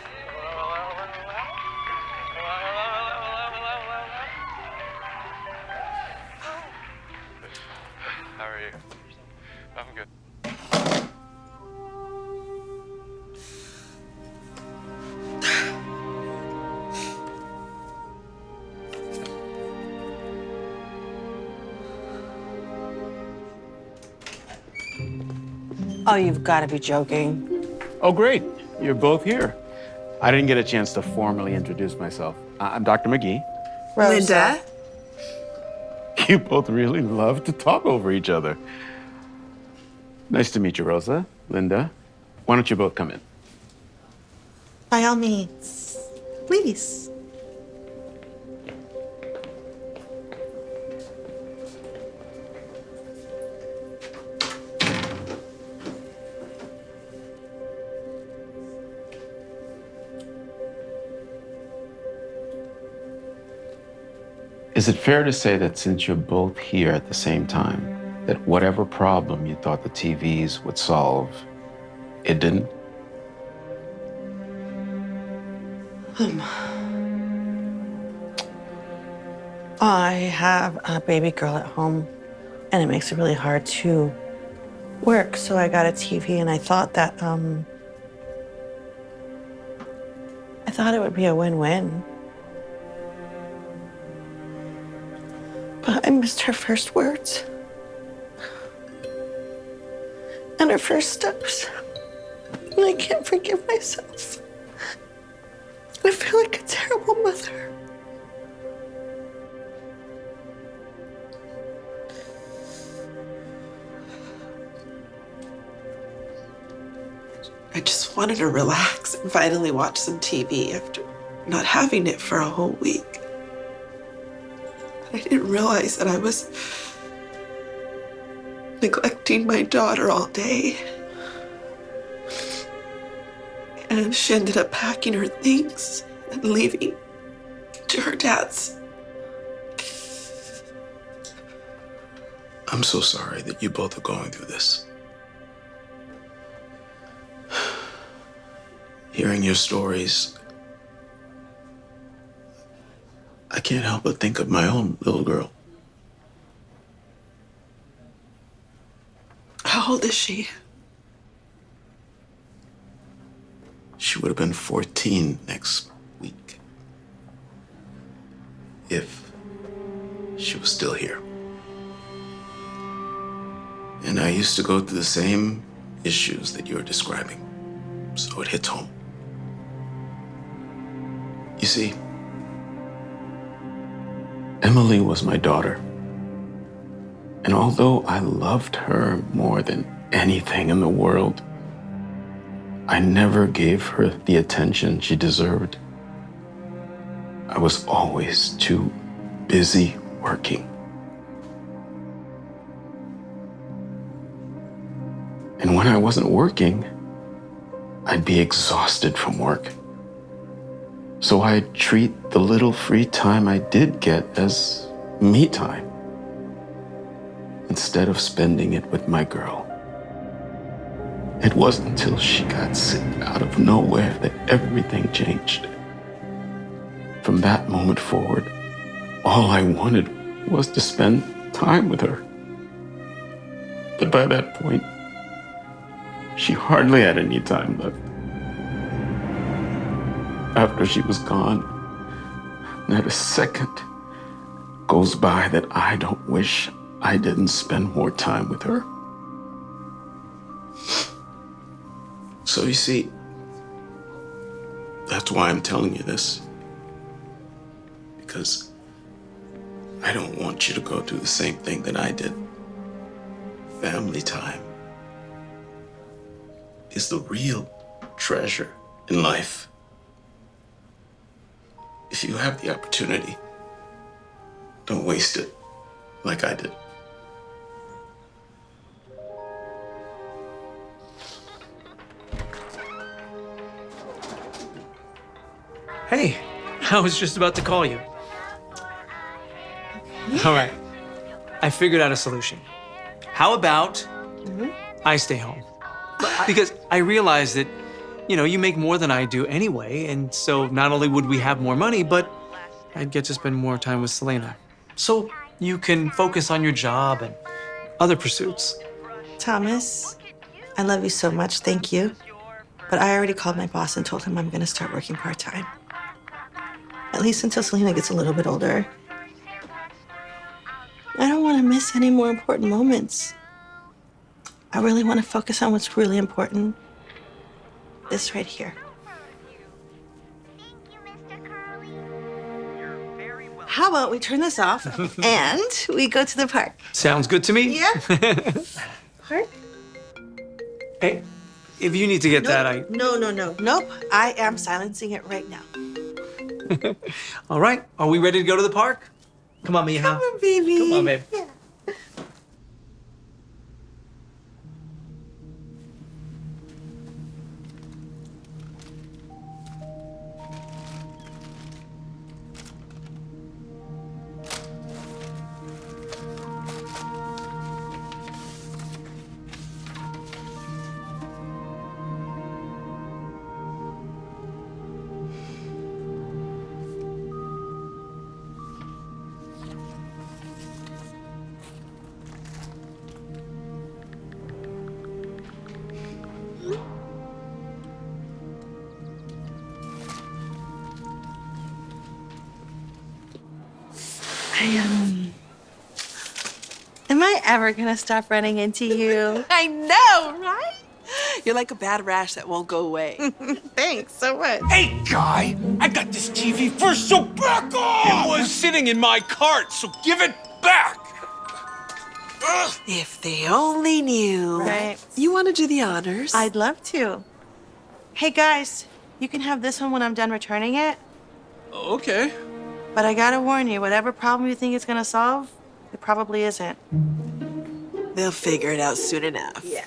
How are you? I'm good. Oh, you've got to be joking. Oh, great. You're both here. I didn't get a chance to formally introduce myself. I'm Dr. McGee. Linda? You both really love to talk over each other. Nice to meet you, Rosa. Linda, why don't you both come in? By all means. Please. Is it fair to say that since you're both here at the same time, that whatever problem you thought the TVs would solve, it didn't? I have a baby girl at home, and it makes it really hard to work. So I got a TV, and I thought it would be a win-win. But I missed her first words and her first steps. And I can't forgive myself. I feel like a terrible mother. I just wanted to relax and finally watch some TV after not having it for a whole week. But I didn't realize that I was neglecting my daughter all day. And she ended up packing her things and leaving to her dad's. I'm so sorry that you both are going through this. Hearing your stories, I can't help but think of my own little girl. How old is she? She would have been 14 next week if she was still here. And I used to go through the same issues that you're describing, so it hits home. You see, Emily was my daughter. And although I loved her more than anything in the world, I never gave her the attention she deserved. I was always too busy working. And when I wasn't working, I'd be exhausted from work. So I'd treat the little free time I did get as me time, instead of spending it with my girl. It wasn't until she got sick out of nowhere that everything changed. From that moment forward, all I wanted was to spend time with her. But by that point, she hardly had any time left. After she was gone, not a second goes by that I don't wish I didn't spend more time with her. So you see, that's why I'm telling you this. Because I don't want you to go through the same thing that I did. Family time is the real treasure in life. If you have the opportunity, don't waste it like I did. Hey, I was just about to call you. All right, I figured out a solution. How about I stay home? Because I realized that, you make more than I do anyway, and so not only would we have more money, but I'd get to spend more time with Selena. So you can focus on your job and other pursuits. Thomas, I love you so much, thank you. But I already called my boss and told him I'm gonna start working part-time. At least until Selena gets a little bit older. I don't wanna miss any more important moments. I really wanna focus on what's really important. This right here. How about we turn this off and we go to the park? Sounds good to me. Yeah. Park? Hey, if you need to get that, No. Nope. I am silencing it right now. All right, are we ready to go to the park? Come on, Mija. Come on, baby. Come on, babe. Yeah. Am I ever gonna stop running into you? I know, right? You're like a bad rash that won't go away. Thanks so much. Hey, guy, I got this TV first, so back off! It was sitting in my cart, so give it back! Ugh. If they only knew. Right. You want to do the honors? I'd love to. Hey, guys, you can have this one when I'm done returning it. Okay. But I gotta warn you, whatever problem you think it's gonna solve, it probably isn't. They'll figure it out soon enough. Yeah.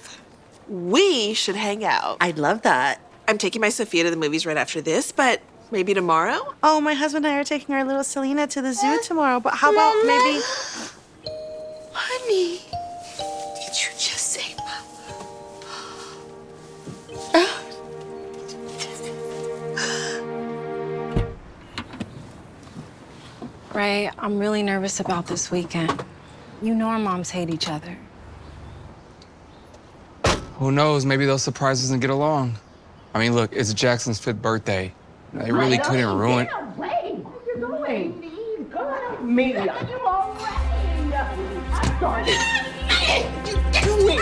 We should hang out. I'd love that. I'm taking my Sophia to the movies right after this, but maybe tomorrow? Oh, my husband and I are taking our little Selena to the zoo tomorrow, but how about maybe... Honey, did you just say Ray, I'm really nervous about this weekend. You know our moms hate each other. Who knows? Maybe they'll surprise us and get along. I mean, look, it's Jackson's 5th birthday. They really couldn't ruin. Wait, where you going? Me. You already. I'm sorry. You doing?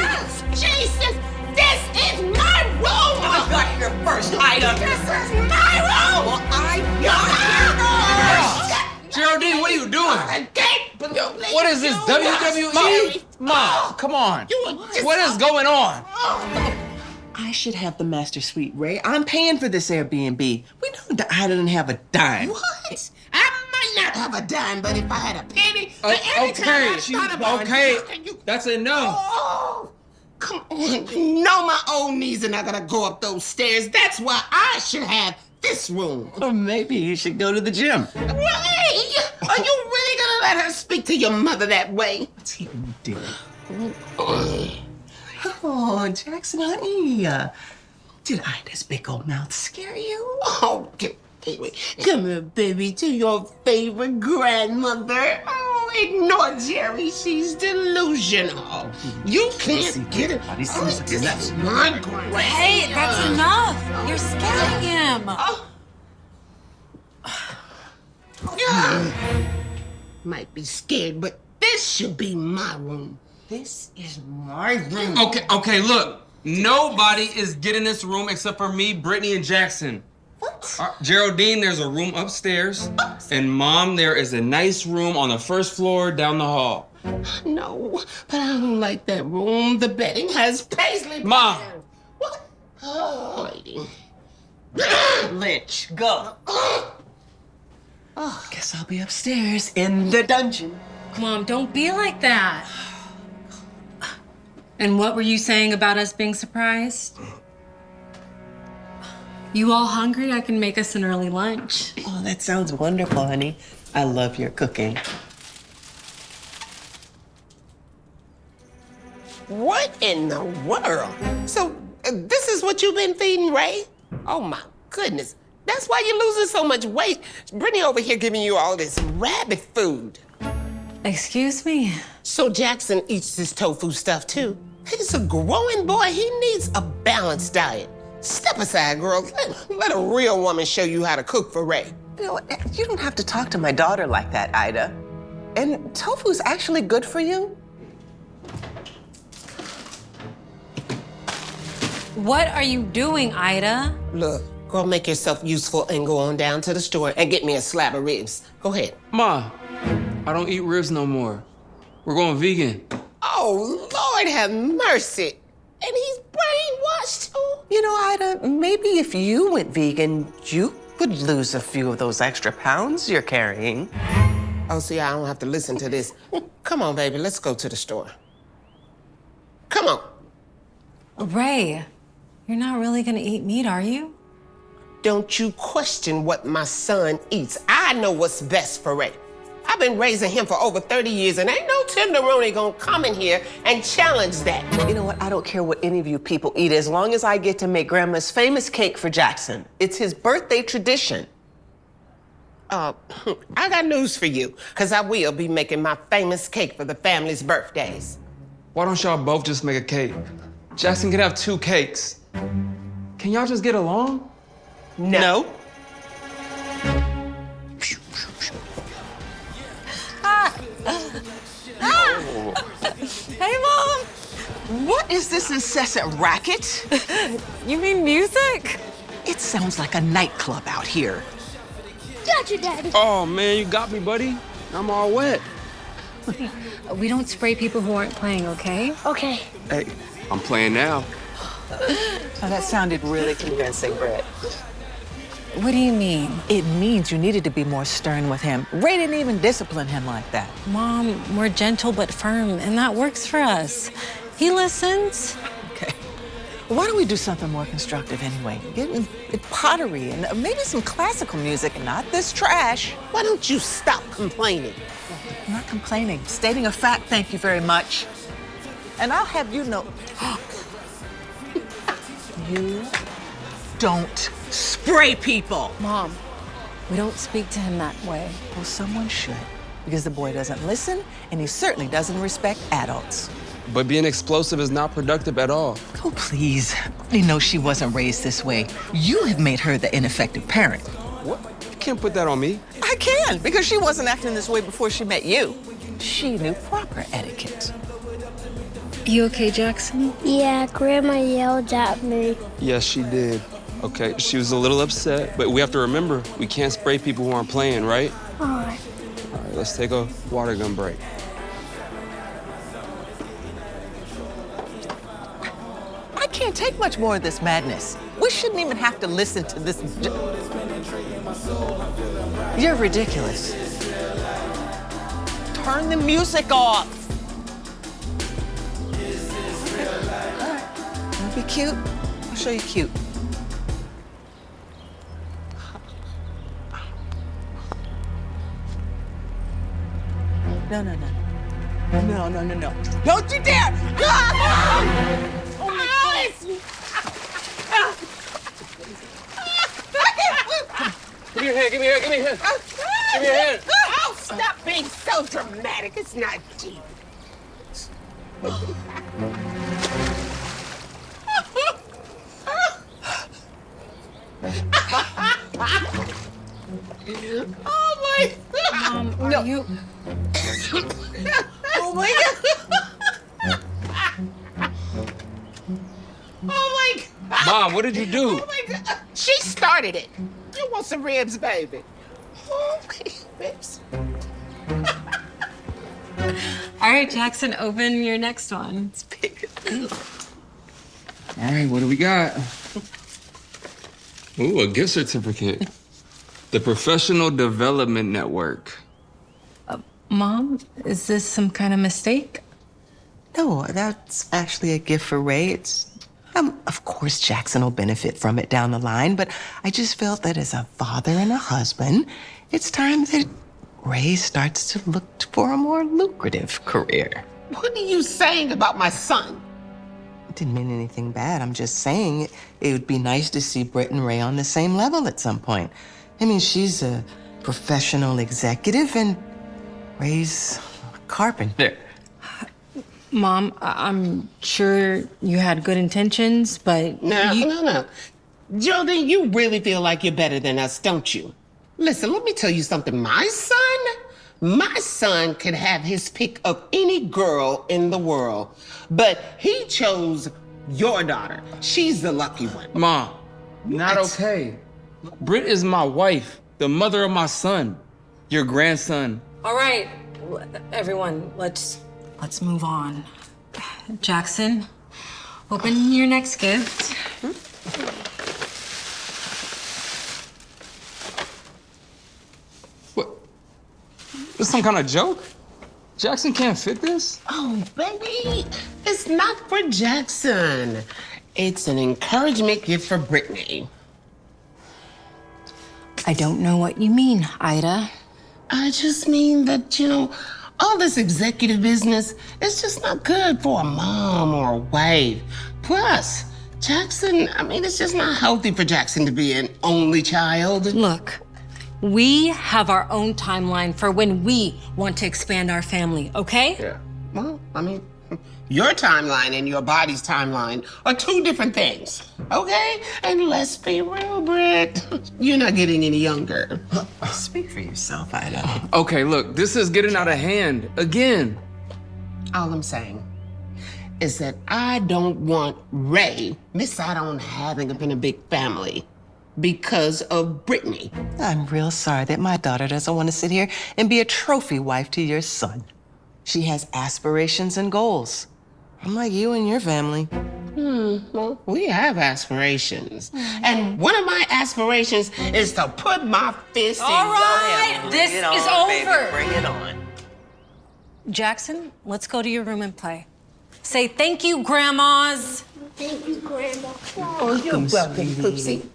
Jesus, this is my room. I got here first, Ida. This is my room. Well, I got here first. Geraldine, what are you doing? What is this, WWE? Mom, come on. What is going on? I should have the master suite, Ray. I'm paying for this Airbnb. We know that I didn't have a dime. What? I might not have a dime, but if I had a penny, every time I thought about it, That's enough. Oh, come on. You know my old knees are not gonna go up those stairs. That's why I should have this room. Or maybe you should go to the gym. Ray, are you really gonna let her speak to your mother that way? What's he doing? Oh, Jackson, honey. Did Ida's big old mouth scare you? Oh, come here, baby, to your favorite grandmother. Oh, ignore Jerry. She's delusional. You can't get it. This is my grandmother. Hey, that's enough. You're scaring him. Might be scared, but this should be my room. This is my room. Okay, look. Nobody is getting this room except for me, Brittany, and Jackson. What? Geraldine, there's a room upstairs. And Mom, there is a nice room on the first floor down the hall. No, but I don't like that room. The bedding has paisley. Mom! What? Oh, lady. Lynch, go. Oh, guess I'll be upstairs in the dungeon. Mom, don't be like that. And what were you saying about us being surprised? You all hungry? I can make us an early lunch. Oh, that sounds wonderful, honey. I love your cooking. What in the world? So, this is what you've been feeding Ray? Oh, my goodness. That's why you're losing so much weight. Brittany over here giving you all this rabbit food. Excuse me? So Jackson eats this tofu stuff, too. He's a growing boy. He needs a balanced diet. Step aside, girl. Let a real woman show you how to cook for Ray. You know, you don't have to talk to my daughter like that, Ida. And tofu's actually good for you. What are you doing, Ida? Look, go make yourself useful and go on down to the store and get me a slab of ribs. Go ahead. Ma, I don't eat ribs no more. We're going vegan. Oh, Lord have mercy. And he's brainwashed too. You know, Ida, maybe if you went vegan, you would lose a few of those extra pounds you're carrying. Oh, see, I don't have to listen to this. Come on, baby, let's go to the store. Come on. Ray, you're not really gonna eat meat, are you? Don't you question what my son eats. I know what's best for Ray. I've been raising him for over 30 years, and ain't no tenderoni gonna come in here and challenge that. You know what? I don't care what any of you people eat as long as I get to make Grandma's famous cake for Jackson. It's his birthday tradition. I got news for you, because I will be making my famous cake for the family's birthdays. Why don't y'all both just make a cake? Jackson can have 2 cakes. Can y'all just get along? No. Hey, Mom! What is this incessant racket? You mean music? It sounds like a nightclub out here. Gotcha, Daddy. Oh, man, you got me, buddy. I'm all wet. We don't spray people who aren't playing, okay? Okay. Hey, I'm playing now. Now, that sounded really convincing, Britt. What do you mean? It means you needed to be more stern with him. Ray didn't even discipline him like that. Mom, we're gentle but firm, and that works for us. He listens. Okay. Why don't we do something more constructive anyway? Get pottery and maybe some classical music, and not this trash. Why don't you stop complaining? I'm not complaining. Stating a fact, thank you very much. And I'll have you know, you don't spray people. Mom, we don't speak to him that way. Well, someone should, because the boy doesn't listen, and he certainly doesn't respect adults. But being explosive is not productive at all. Oh, please. You know she wasn't raised this way. You have made her the ineffective parent. What? You can't put that on me. I can, because she wasn't acting this way before she met you. She knew proper etiquette. You okay, Jackson? Yeah, Grandma yelled at me. Yes, she did. Okay, she was a little upset, but we have to remember, we can't spray people who aren't playing, right? All right. All right, let's take a water gun break. I can't take much more of this madness. We shouldn't even have to listen to this. You're ridiculous. Turn the music off. All right. Wanna be cute? I'll show you cute. No, no, no. No, no, no, no. Don't you dare! Oh, my goodness! Give me your hand, give me your hand, give me your hand. Give me your hand. Oh, stop being so dramatic. It's not deep. Oh, my God. Mom, are you... Oh, my God. Oh, my God. Mom, what did you do? Oh, my God. She started it. You want some ribs, baby? Oh, ribs. All right, Jackson, open your next one. It's big. All right, what do we got? Ooh, a gift certificate. The Professional Development Network. Mom, is this some kind of mistake? No, that's actually a gift for Ray. It's, of course, Jackson will benefit from it down the line, but I just felt that as a father and a husband, it's time that Ray starts to look for a more lucrative career. What are you saying about my son? I didn't mean anything bad. I'm just saying it would be nice to see Britt and Ray on the same level at some point. I mean, she's a professional executive and Ray's a carpenter. Mom, I'm sure you had good intentions, but No. Geraldine, you really feel like you're better than us, don't you? Listen, let me tell you something. My son could have his pick of any girl in the world, but he chose your daughter. She's the lucky one. Mom, not okay. Britt is my wife, the mother of my son, your grandson. all right, everyone, let's move on. Jackson, open your next gift. What? This some kind of joke? Jackson can't fit this? Oh, baby, it's not for Jackson. It's an encouragement gift for Brittany. I don't know what you mean, Ida. I just mean that, all this executive business is just not good for a mom or a wife. Plus, Jackson, it's just not healthy for Jackson to be an only child. Look, we have our own timeline for when we want to expand our family, okay? Yeah. Well, your timeline and your body's timeline are two different things, okay? And let's be real, Britt. You're not getting any younger. Speak for yourself, Ida. Okay, look, this is getting out of hand again. All I'm saying is that I don't want Ray miss out on having been a big family because of Brittany. I'm real sorry that my daughter doesn't want to sit here and be a trophy wife to your son. She has aspirations and goals. Unlike you and your family. Well, we have aspirations. And one of my aspirations is to put my fist in All right, this Bring it is on, baby. over. Bring it on. Jackson, let's go to your room and play. Say thank you, grandmas. Thank you, Grandma. Oh, you're welcome, Poopsie.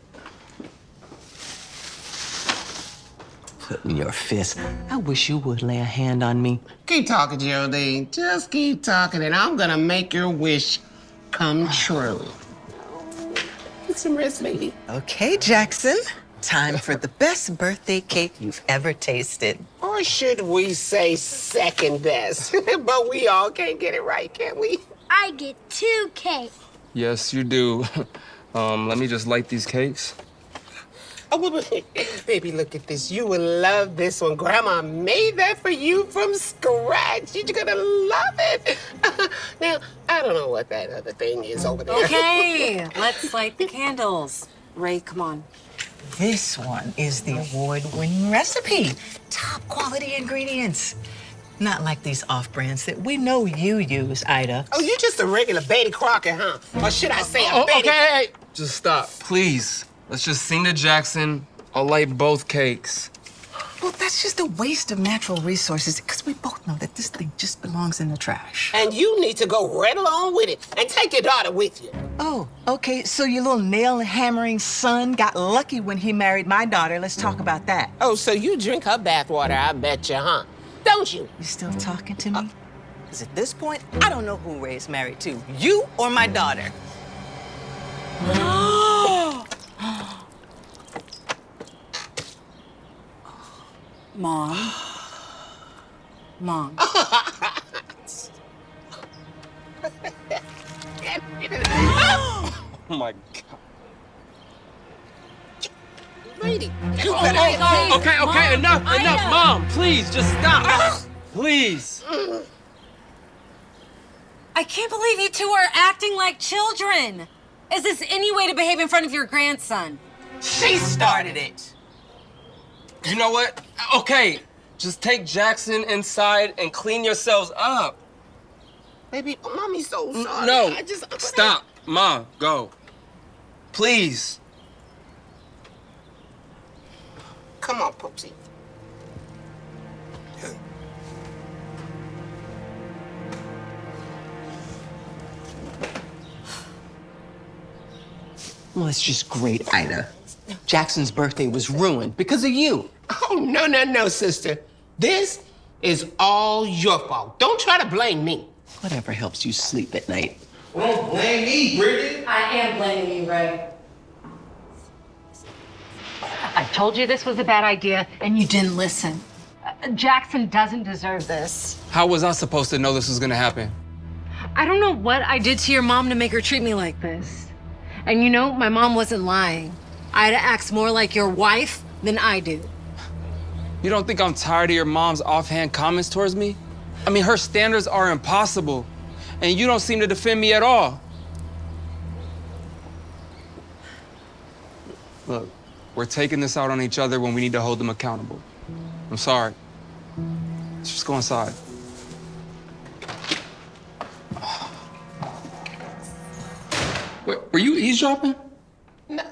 Putting your fist. I wish you would lay a hand on me. Keep talking, Geraldine. Just keep talking, and I'm gonna make your wish come true. Get some rest, baby. Okay, Jackson. Time for the best birthday cake you've ever tasted. Or should we say second best? But we all can't get it right, can we? I get 2 cakes. Yes, you do. Let me just light these cakes. Oh, baby, look at this. You will love this one. Grandma made that for you from scratch. You're gonna love it. Now, I don't know what that other thing is over there. Okay, let's light the candles. Ray, come on. This one is the award-winning recipe. Top quality ingredients. Not like these off-brands that we know you use, Ida. Oh, you just a regular Betty Crocker, huh? Or should I say a Betty... Okay, just stop, please. Let's just sing to Jackson. I'll light both cakes. Well, that's just a waste of natural resources because we both know that this thing just belongs in the trash. And you need to go right along with it and take your daughter with you. Oh, okay, so your little nail-hammering son got lucky when he married my daughter. Let's talk about that. Oh, so you drink her bathwater, I bet you, huh? Don't you? You still talking to me? Because at this point, I don't know who Ray's married to, you or my daughter. Mom. Mom. Oh my God. Lady, Okay, enough, Mom, please, just stop. Please. I can't believe you two are acting like children. Is this any way to behave in front of your grandson? She started it. You know what? Okay, just take Jackson inside and clean yourselves up. Baby, Mommy's so sorry. No, stop. Mom, go. Please. Come on, Poopsie. Well, it's just great, Ida. Jackson's birthday was ruined because of you. Oh, no, sister. This is all your fault. Don't try to blame me. Whatever helps you sleep at night. Don't blame me, Bridget. I am blaming you, Ray. I told you this was a bad idea, and you didn't listen. Jackson doesn't deserve this. How was I supposed to know this was gonna happen? I don't know what I did to your mom to make her treat me like this. And you know, my mom wasn't lying. Ida acts more like your wife than I do. You don't think I'm tired of your mom's offhand comments towards me? I mean, her standards are impossible, and you don't seem to defend me at all. Look, we're taking this out on each other when we need to hold them accountable. I'm sorry. Let's just go inside. Wait, were you eavesdropping? No.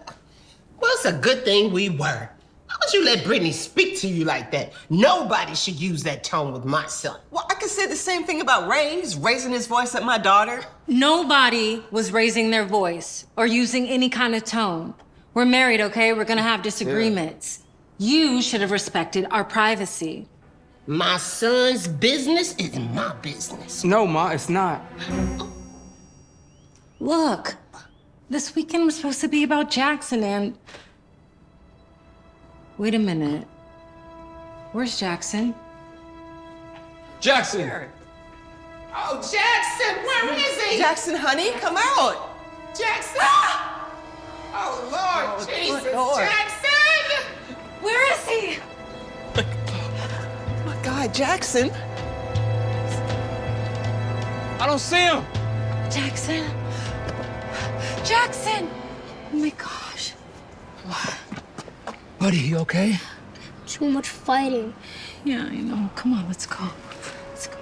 Well, it's a good thing we were. Why would you let Brittany speak to you like that? Nobody should use that tone with my son. Well, I could say the same thing about Ray. He's raising his voice at my daughter. Nobody was raising their voice or using any kind of tone. We're married, okay? We're gonna have disagreements. You should have respected our privacy. My son's business is my business. No, Ma, it's not. Look, this weekend was supposed to be about Jackson and... Wait a minute. Where's Jackson? Jackson! Oh, Jackson, where is he? Jackson, honey, come out. Jackson! Oh, Lord Jesus, Lord. Jackson! Where is he? Oh, my God, Jackson. I don't see him. Jackson! Jackson! Oh my gosh. Buddy, you okay? Too much fighting. Yeah, I know. Come on, let's go. Let's go.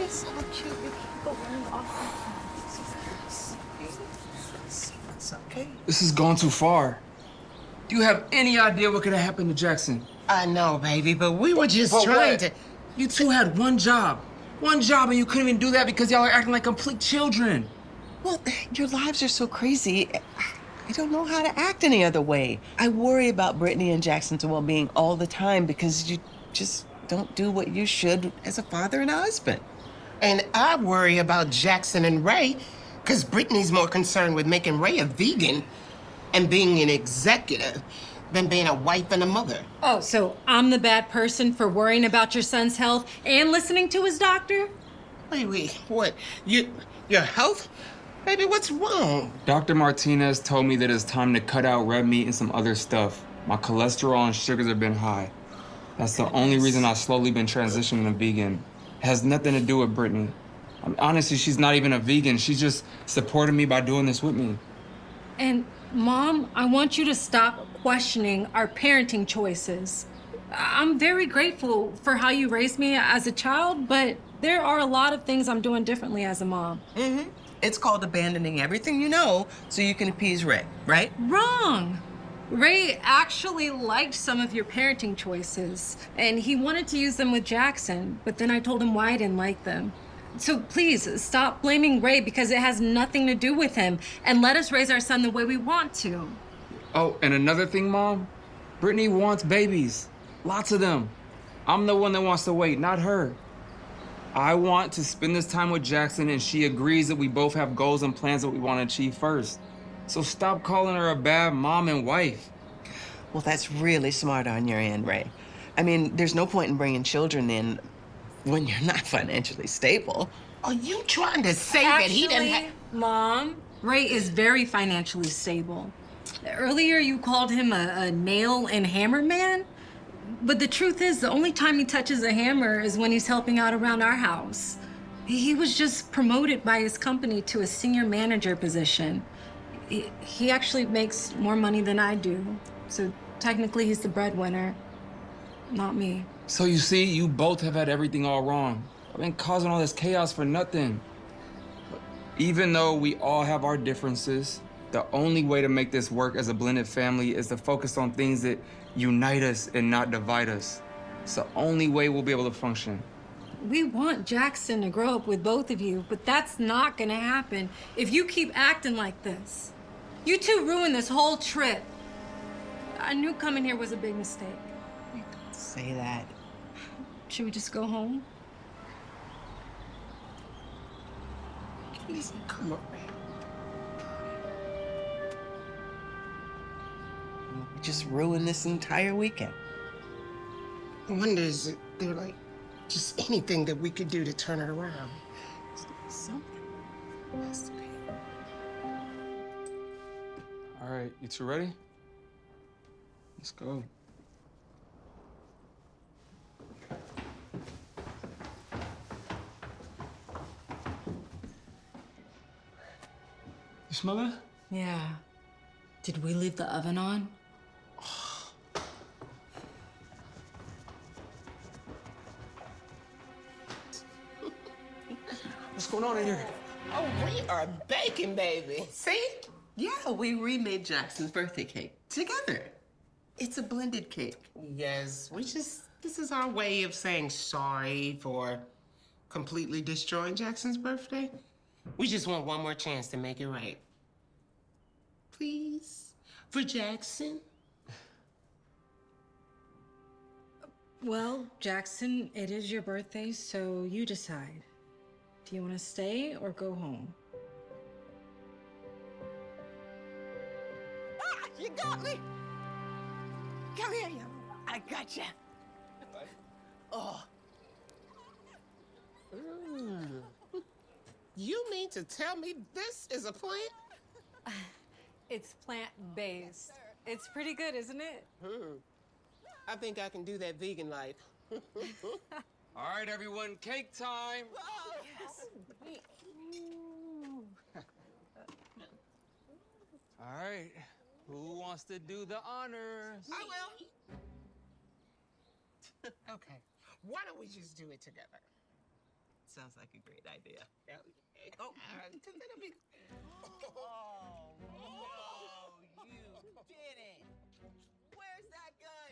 So cute. You keep going off. It's okay. This has gone too far. Do you have any idea what could have happened to Jackson? I know, baby, but we were just But trying what? to. You two had one job. One job, and you couldn't even do that because y'all are acting like complete children. Well, your lives are so crazy. I don't know how to act any other way. I worry about Brittany and Jackson's well-being all the time because you just don't do what you should as a father and a husband. And I worry about Jackson and Ray, because Brittany's more concerned with making Ray a vegan and being an executive than being a wife and a mother. Oh, so I'm the bad person for worrying about your son's health and listening to his doctor? Wait, what? Your health? Baby, what's wrong? Dr. Martinez told me that it's time to cut out red meat and some other stuff. My cholesterol and sugars have been high. That's the only reason I've slowly been transitioning to vegan. It has nothing to do with Brittany. I mean, honestly, she's not even a vegan. She's just supporting me by doing this with me. And Mom, I want you to stop questioning our parenting choices. I'm very grateful for how you raised me as a child, but there are a lot of things I'm doing differently as a mom. Mm-hmm. It's called abandoning everything you know so you can appease Ray, right? Wrong. Ray actually liked some of your parenting choices, and he wanted to use them with Jackson, but then I told him why I didn't like them. So please, stop blaming Ray because it has nothing to do with him, and let us raise our son the way we want to. Oh, and another thing, Mom, Brittany wants babies. Lots of them. I'm the one that wants to wait, not her. I want to spend this time with Jackson, and she agrees that we both have goals and plans that we want to achieve first. So stop calling her a bad mom and wife. Well, that's really smart on your end, Ray. I mean, there's no point in bringing children in when you're not financially stable. Are you trying to say that he didn't have... Mom, Ray is very financially stable. Earlier, you called him a nail and hammer man. But the truth is, the only time he touches a hammer is when he's helping out around our house. He was just promoted by his company to a senior manager position. He actually makes more money than I do. So technically, he's the breadwinner, not me. So you see, you both have had everything all wrong. I've been causing all this chaos for nothing. Even though we all have our differences, the only way to make this work as a blended family is to focus on things that unite us and not divide us. It's the only way we'll be able to function. We want Jackson to grow up with both of you, but that's not gonna happen if you keep acting like this. You two ruined this whole trip. I knew coming here was a big mistake. Don't say that. Should we just go home? Please, come on. We just ruined this entire weekend. I wonder, is there like just anything that we could do to turn it around? Something has to be. All right, you two ready? Let's go. You smell that? Yeah. Did we leave the oven on? What's going on in here? Oh, we are baking, baby. See? Yeah, we remade Jackson's birthday cake together. It's a blended cake. Yes, this is our way of saying sorry for completely destroying Jackson's birthday. We just want one more chance to make it right. Please, for Jackson. Well, Jackson, it is your birthday, so you decide. Do you want to stay or go home? Ah, you got me. Come here, you. I got you. Oh. You mean to tell me this is a plant? It's plant-based. It's pretty good, isn't it? I think I can do that vegan life. All right, everyone, cake time. Yes. All right, who wants to do the honors? I will. Okay. Why don't we just do it together? Sounds like a great idea. Oh, it'll be. Oh, no, you didn't. Where's that gun?